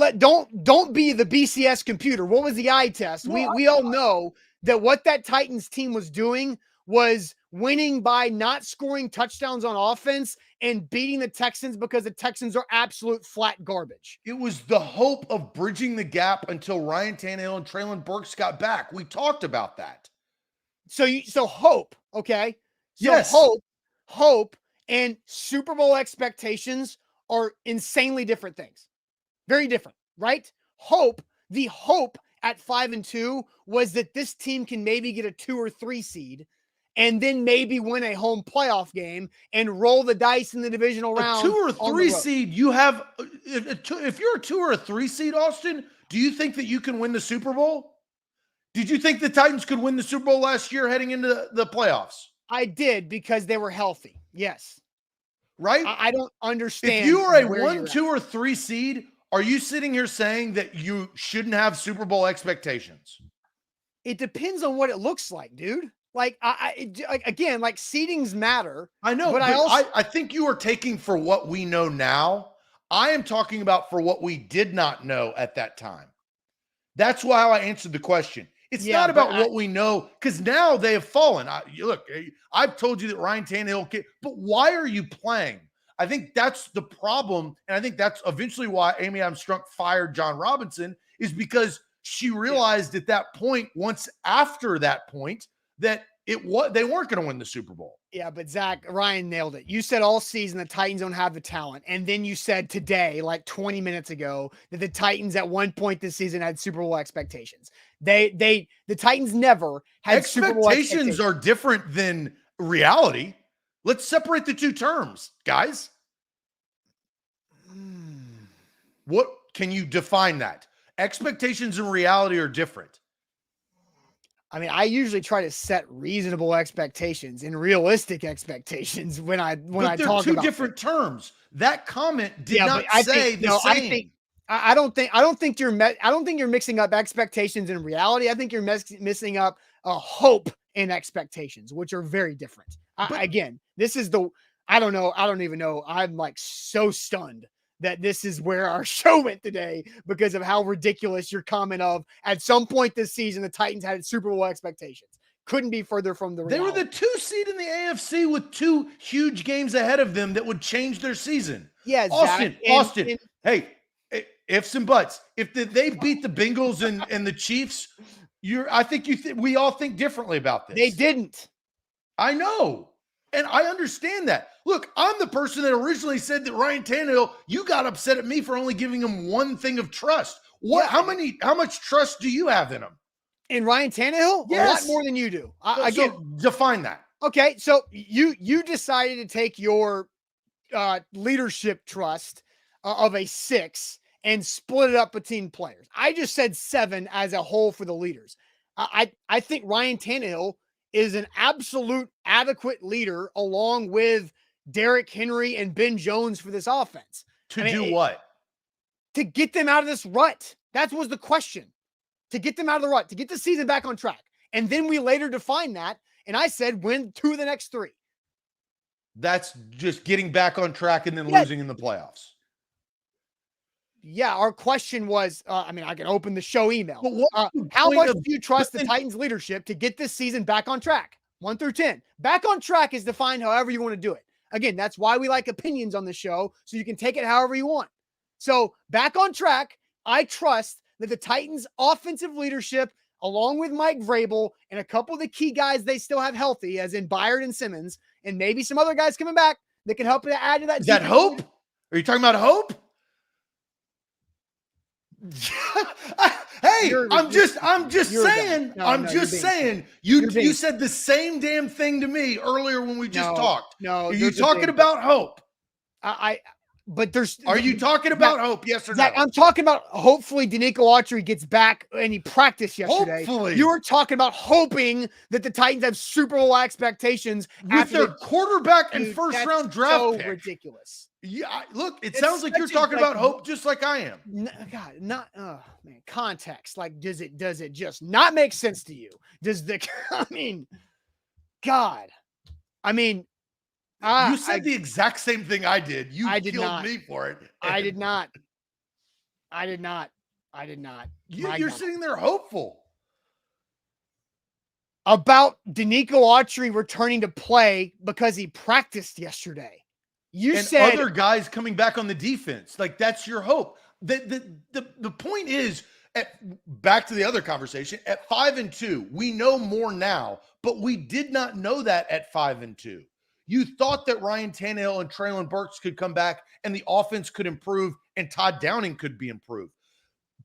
Speaker 1: be the BCS computer. What was the eye test? We all know that what that Titans team was doing was winning by not scoring touchdowns on offense and beating the Texans because the Texans are absolute flat garbage.
Speaker 2: It was the hope of bridging the gap until Ryan Tannehill and Treylon Burks got back. We talked about that.
Speaker 1: So hope, okay? So
Speaker 2: yes.
Speaker 1: Hope and Super Bowl expectations are insanely different things. Very different, right? The hope at 5-2 was that this team can maybe get a 2 or 3 seed and then maybe win a home playoff game and roll the dice in the divisional round.
Speaker 2: A 2 or 3 seed, you have, if you're a 2 or a 3 seed, Austin, do you think that you can win the Super Bowl? Did you think the Titans could win the Super Bowl last year heading into the playoffs?
Speaker 1: I did, because they were healthy. Yes.
Speaker 2: Right?
Speaker 1: I don't understand.
Speaker 2: If you are a 1, 2, or 3 seed, are you sitting here saying that you shouldn't have Super Bowl expectations?
Speaker 1: It depends on what it looks like, dude. Like again, like seedings matter.
Speaker 2: I know, but I think you are taking for what we know now. I am talking about for what we did not know at that time. That's why I answered the question. It's not about what we know, because now they have fallen. Look, I've told you that Ryan Tannehill but why are you playing? I think that's the problem, and I think that's eventually why Amy Armstrong fired John Robinson, is because she realized at that point, once after that point, that they weren't going to win the Super Bowl.
Speaker 1: Yeah, but Zach, Ryan nailed it. You said all season the Titans don't have the talent. And then you said today, like 20 minutes ago, that the Titans at one point this season had Super Bowl expectations. The Titans never had Super Bowl expectations.
Speaker 2: Expectations are different than reality. Let's separate the two terms, guys. What can you define that? Expectations and reality are different.
Speaker 1: I mean, I usually try to set reasonable expectations and realistic expectations when I talk about.
Speaker 2: They're two different terms. That comment did not say the same.
Speaker 1: I don't think you're mixing up expectations and reality. I think you're mixing up hope and expectations, which are very different. Again, this is I don't even know. I'm like so stunned that this is where our show went today because of how ridiculous your comment of at some point this season, the Titans had Super Bowl expectations. Couldn't be further from the reality.
Speaker 2: They were the 2 seed in the AFC with 2 huge games ahead of them that would change their season.
Speaker 1: Yeah,
Speaker 2: Austin. Hey, ifs and buts. If they beat the Bengals and the Chiefs, we all think differently about this.
Speaker 1: They didn't.
Speaker 2: I know. And I understand that. Look, I'm the person that originally said that Ryan Tannehill, you got upset at me for only giving him one thing of trust. How much trust do you have in him?
Speaker 1: In Ryan Tannehill?
Speaker 2: Yes.
Speaker 1: A lot more than you do.
Speaker 2: So define that.
Speaker 1: Okay, so you decided to take your leadership trust of a 6 and split it up between players. I just said 7 as a whole for the leaders. I think Ryan Tannehill is an absolute adequate leader along with Derrick Henry and Ben Jones for this offense.
Speaker 2: Do what?
Speaker 1: To get them out of this rut. That was the question. To get them out of the rut, to get the season back on track. And then we later defined that, and I said win 2 of the next 3.
Speaker 2: That's just getting back on track and then losing in the playoffs.
Speaker 1: Yeah, our question was, I can open the show email. How much do you trust the Titans leadership to get this season back on track? 1 through 10. Back on track is defined however you want to do it. Again, that's why we like opinions on the show, so you can take it however you want. So back on track, I trust that the Titans offensive leadership, along with Mike Vrabel and a couple of the key guys they still have healthy, as in Byard and Simmons, and maybe some other guys coming back that can help to add to that.
Speaker 2: Is that hope? Are you talking about hope? Hey, I'm just saying. You said the same damn thing to me earlier when we just talked.
Speaker 1: No,
Speaker 2: are you talking about hope?
Speaker 1: Are
Speaker 2: you talking about hope? Yes or
Speaker 1: Zach,
Speaker 2: no?
Speaker 1: I'm talking about hopefully Danico Autry gets back and he practiced yesterday.
Speaker 2: Hopefully.
Speaker 1: You were talking about hoping that the Titans have Super Bowl expectations
Speaker 2: with their quarterback and first round draft pick.
Speaker 1: Ridiculous.
Speaker 2: Yeah, look, it sounds like you're talking about hope just like I am.
Speaker 1: Context. Like, does it just not make sense to you? You said
Speaker 2: the exact same thing I did. You killed me for it.
Speaker 1: I did not.
Speaker 2: You're sitting there hopeful
Speaker 1: about Danico Autry returning to play because he practiced yesterday. You said
Speaker 2: other guys coming back on the defense. Like, that's your hope. The point is, back to the other conversation, at 5-2, we know more now, but we did not know that at 5-2. You thought that Ryan Tannehill and Treylon Burks could come back and the offense could improve and Todd Downing could be improved.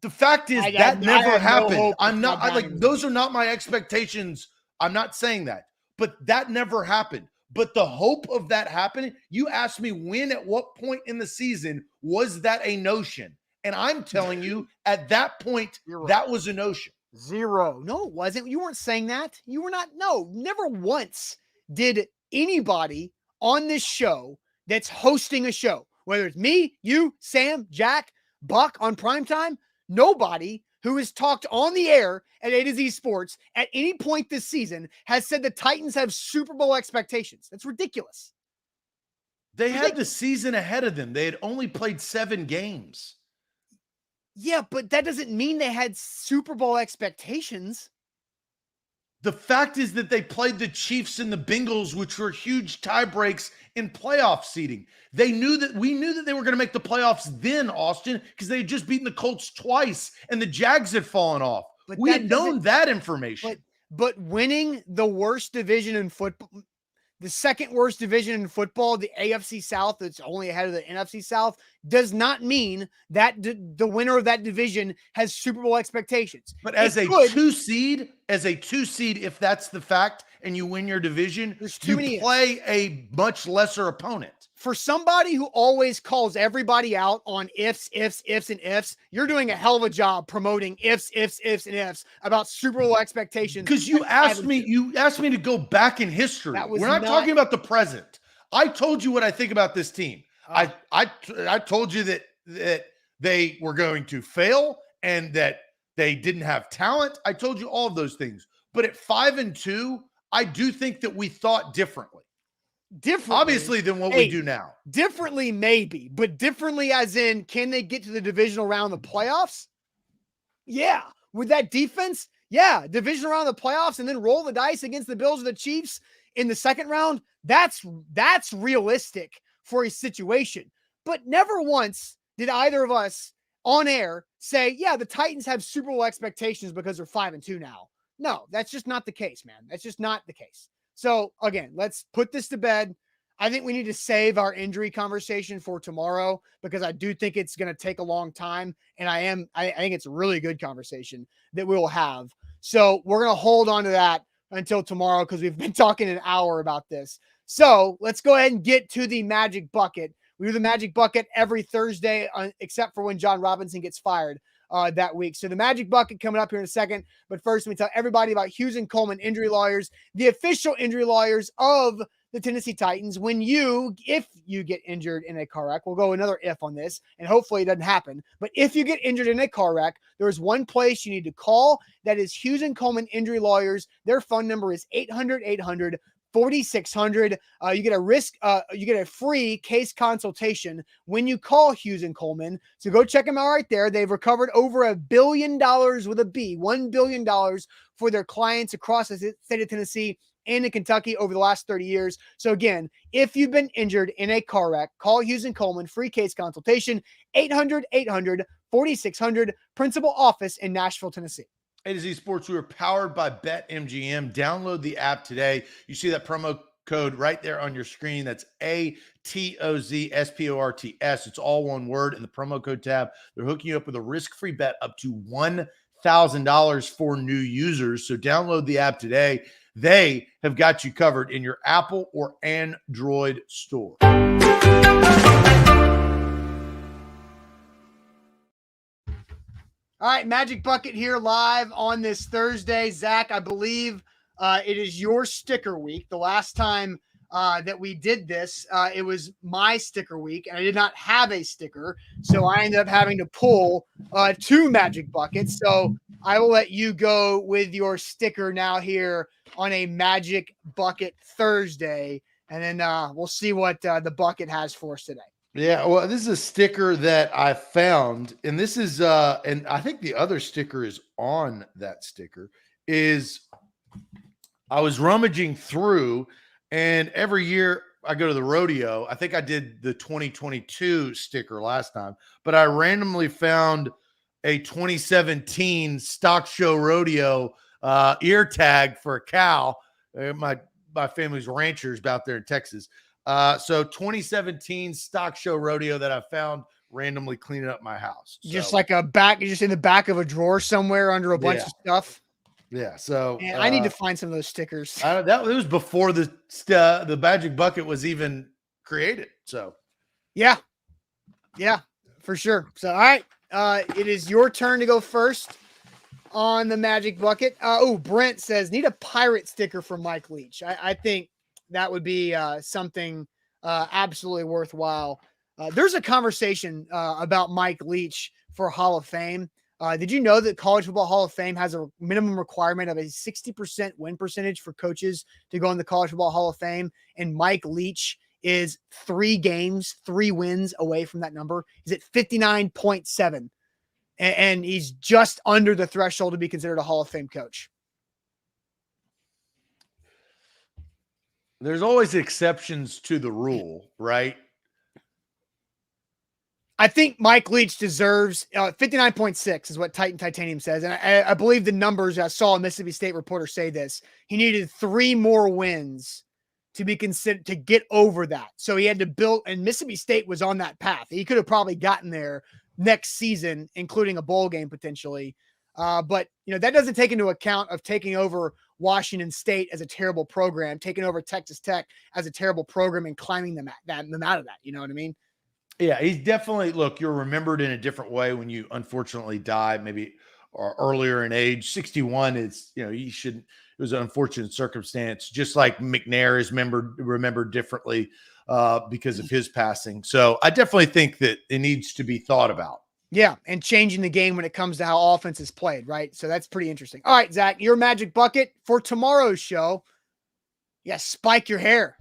Speaker 2: The fact is that never happened. Those are not my expectations. I'm not saying that, but that never happened. But the hope of that happening, you asked me when, at what point in the season was that a notion? And I'm telling you, at that point, that was a notion.
Speaker 1: 0. No, it wasn't. You weren't saying that. You were not. No, never once did anybody on this show that's hosting a show, whether it's me, you, Sam, Jack, Buck on primetime, nobody who has talked on the air at A to Z Sports at any point this season has said the Titans have Super Bowl expectations. That's ridiculous.
Speaker 2: They had the season ahead of them. They had only played 7 games.
Speaker 1: Yeah, but that doesn't mean they had Super Bowl expectations.
Speaker 2: The fact is that they played the Chiefs and the Bengals, which were huge tie breaks in playoff seeding. We knew that they were going to make the playoffs then, Austin, because they had just beaten the Colts twice and the Jags had fallen off.
Speaker 1: But
Speaker 2: we had known that information.
Speaker 1: But winning the worst division in football, the second worst division in football, the AFC South, that's only ahead of the NFC South, does not mean that the winner of that division has Super Bowl expectations.
Speaker 2: But as a 2 seed, if that's the fact, and you win your division, you play a much lesser opponent.
Speaker 1: For somebody who always calls everybody out on ifs, and ifs, you're doing a hell of a job promoting ifs, and ifs about Super Bowl expectations.
Speaker 2: Because you asked me to go back in history. We're not talking about the present. I told you what I think about this team. I told you that they were going to fail and that they didn't have talent. I told you all of those things. But at 5-2, I do think that we thought differently. Obviously, than what we do now.
Speaker 1: Differently, maybe, but differently as in, can they get to the divisional round of the playoffs? Yeah. With that defense, yeah, divisional round of the playoffs and then roll the dice against the Bills or the Chiefs in the second round. That's realistic for a situation. But never once did either of us on air say, yeah, the Titans have Super Bowl expectations because they're 5-2 now. No, that's just not the case, man. That's just not the case. So again, let's put this to bed. I think we need to save our injury conversation for tomorrow because I do think it's going to take a long time. And I think it's a really good conversation that we will have. So we're going to hold on to that until tomorrow because we've been talking an hour about this. So let's go ahead and get to the Magic Bucket. We do the Magic Bucket every Thursday, except for when John Robinson gets fired that week. So the Magic Bucket coming up here in a second. But first, let me tell everybody about Hughes and Coleman Injury Lawyers, the official injury lawyers of the Tennessee Titans. If you get injured in a car wreck, we'll go another if on this, and hopefully it doesn't happen. But if you get injured in a car wreck, there's one place you need to call. That is Hughes and Coleman Injury Lawyers. Their phone number is 800-800-4600. You get a free case consultation when you call Hughes and Coleman. So go check them out right there. They've recovered over $1 billion with a B, $1 billion for their clients across the state of Tennessee and in Kentucky over the last 30 years. So again, if you've been injured in a car wreck, call Hughes and Coleman, free case consultation, 800-800-4600, principal office in Nashville, Tennessee.
Speaker 2: A to Z Sports, we are powered by BetMGM. Download the app today. You see that promo code right there on your screen. That's ATOZSPORTS. It's all one word in the promo code tab. They're hooking you up with a risk-free bet up to $1,000 for new users. So download the app today. They have got you covered in your Apple or Android store.
Speaker 1: All right, Magic Bucket here live on this Thursday. Zach, I believe it is your sticker week. The last time that we did this, it was my sticker week, and I did not have a sticker, so I ended up having to pull 2 Magic Buckets. So I will let you go with your sticker now here on a Magic Bucket Thursday, and then we'll see what the bucket has for us today.
Speaker 2: Yeah, well, this is a sticker that I found, and this is, and I think the other sticker is on that sticker, is I was rummaging through, and every year I go to the rodeo. I think I did the 2022 sticker last time, but I randomly found a 2017 Stock Show Rodeo ear tag for a cow. My family's ranchers out there in Texas. So 2017 Stock Show Rodeo that I found randomly cleaning up my house.
Speaker 1: Just like just in the back of a drawer somewhere under a bunch of stuff.
Speaker 2: Yeah. So
Speaker 1: man, I need to find some of those stickers.
Speaker 2: It was before the Magic Bucket was even created. So
Speaker 1: yeah, for sure. So, all right. It is your turn to go first on the Magic Bucket. Brent says, need a pirate sticker for Mike Leach. I think that would be something absolutely worthwhile. There's a conversation about Mike Leach for Hall of Fame. Did you know that College Football Hall of Fame has a minimum requirement of a 60% win percentage for coaches to go in the College Football Hall of Fame? And Mike Leach is 3 games, 3 wins away from that number. He's at 59.7. And he's just under the threshold to be considered a Hall of Fame coach.
Speaker 2: There's always exceptions to the rule, right?
Speaker 1: I think Mike Leach deserves 59.6 is what Titanium says. And I believe the numbers, I saw a Mississippi State reporter say this. He needed 3 more wins to be considered to get over that. So he had to build, and Mississippi State was on that path. He could have probably gotten there next season, including a bowl game potentially. But that doesn't take into account of taking over Washington State as a terrible program, taking over Texas Tech as a terrible program, and climbing them out of that. You know what I mean?
Speaker 2: Yeah, he's definitely, look, you're remembered in a different way when you unfortunately die, maybe or earlier in age. 61 is, you shouldn't, it was an unfortunate circumstance, just like McNair is remembered differently because of his passing. So I definitely think that it needs to be thought about.
Speaker 1: Yeah, and changing the game when it comes to how offense is played, right? So that's pretty interesting. All right, Zach, your magic bucket for tomorrow's show. Yeah, spike your hair.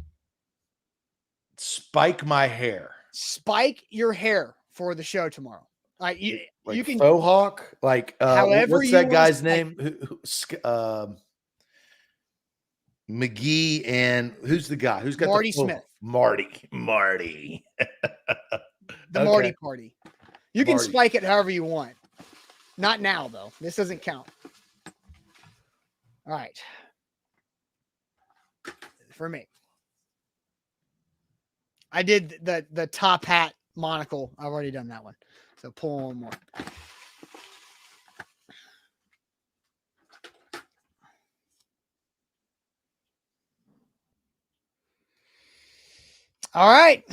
Speaker 2: Spike my hair.
Speaker 1: Spike your hair for the show tomorrow. You can
Speaker 2: faux hawk,
Speaker 1: however
Speaker 2: what's
Speaker 1: you
Speaker 2: that
Speaker 1: want
Speaker 2: guy's
Speaker 1: to
Speaker 2: name? McGee, and who's the guy? Who's got
Speaker 1: Marty
Speaker 2: the
Speaker 1: Smith?
Speaker 2: Marty.
Speaker 1: The Marty party. You can spike it however you want. Not now, though. This doesn't count. All right. For me. I did the top hat monocle. I've already done that one. So pull one more. All right.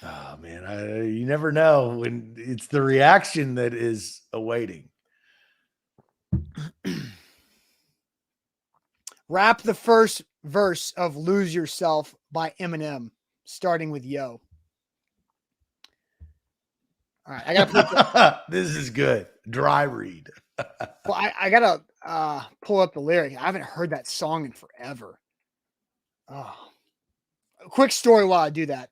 Speaker 2: Oh man, you never know when it's the reaction that is awaiting.
Speaker 1: Rap the first verse of Lose Yourself by Eminem, starting with Yo. All right, I gotta
Speaker 2: this is good. Dry read.
Speaker 1: well, I gotta pull up the lyric. I haven't heard that song in forever. Oh, a quick story while I do that.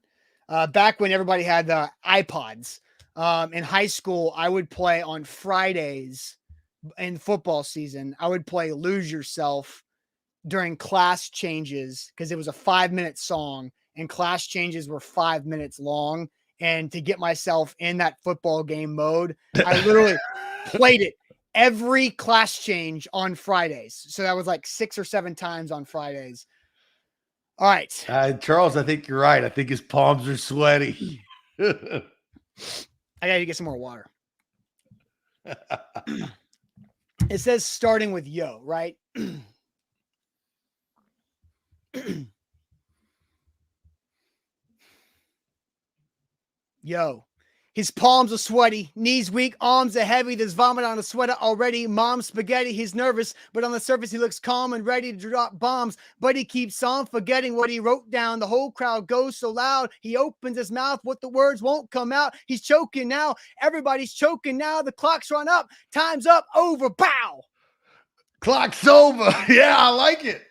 Speaker 1: Back when everybody had the iPods, in high school, I would play on Fridays in football season. I would play Lose Yourself during class changes because it was a 5-minute song and class changes were 5 minutes long. And to get myself in that football game mode, I literally played it every class change on Fridays. So that was like 6 or 7 times on Fridays. All right.
Speaker 2: Charles, I think you're right. I think his palms are sweaty.
Speaker 1: I gotta get some more water. It says starting with Yo, right? Yo. His palms are sweaty, knees weak, arms are heavy. There's vomit on the sweater already. Mom's spaghetti, he's nervous, but on the surface he looks calm and ready to drop bombs. But he keeps on forgetting what he wrote down. The whole crowd goes so loud. He opens his mouth, but the words won't come out. He's choking now. Everybody's choking now. The clock's run up. Time's up. Over. Bow.
Speaker 2: Clock's over. Yeah, I like it.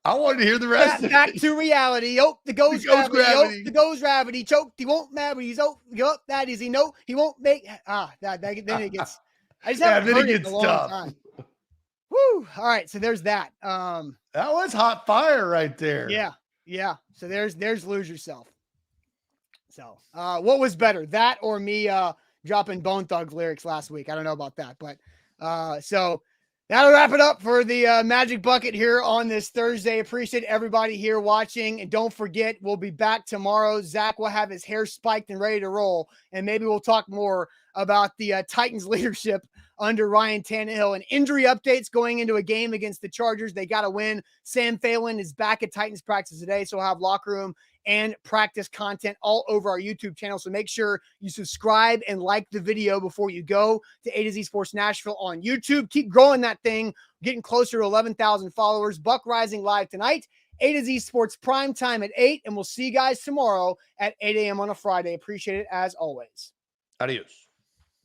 Speaker 2: I wanted to hear the rest.
Speaker 1: Back to reality. Oh, the ghost gravity. Oh, the ghost gravity. Choked. He won't marry. He's that is he. No, he won't make. Then it gets. I just haven't heard it in a long time. Woo! All right, so there's that.
Speaker 2: That was hot fire right there.
Speaker 1: Yeah. So there's Lose Yourself. So, what was better, that or me dropping Bone Thugs lyrics last week? I don't know about that, but so. That'll wrap it up for the Magic Bucket here on this Thursday. Appreciate everybody here watching. And don't forget, we'll be back tomorrow. Zach will have his hair spiked and ready to roll. And maybe we'll talk more about the Titans leadership under Ryan Tannehill and injury updates going into a game against the Chargers. They got to win. Sam Phelan is back at Titans practice today, so we'll have locker room and practice content all over our YouTube channel. So make sure you subscribe and like the video before you go to A to Z Sports Nashville on YouTube. Keep growing that thing, getting closer to 11,000 followers. Buck Rising live tonight, A to Z Sports prime time at 8, and we'll see you guys tomorrow at 8 a.m. on a Friday. Appreciate it as always.
Speaker 2: Adios.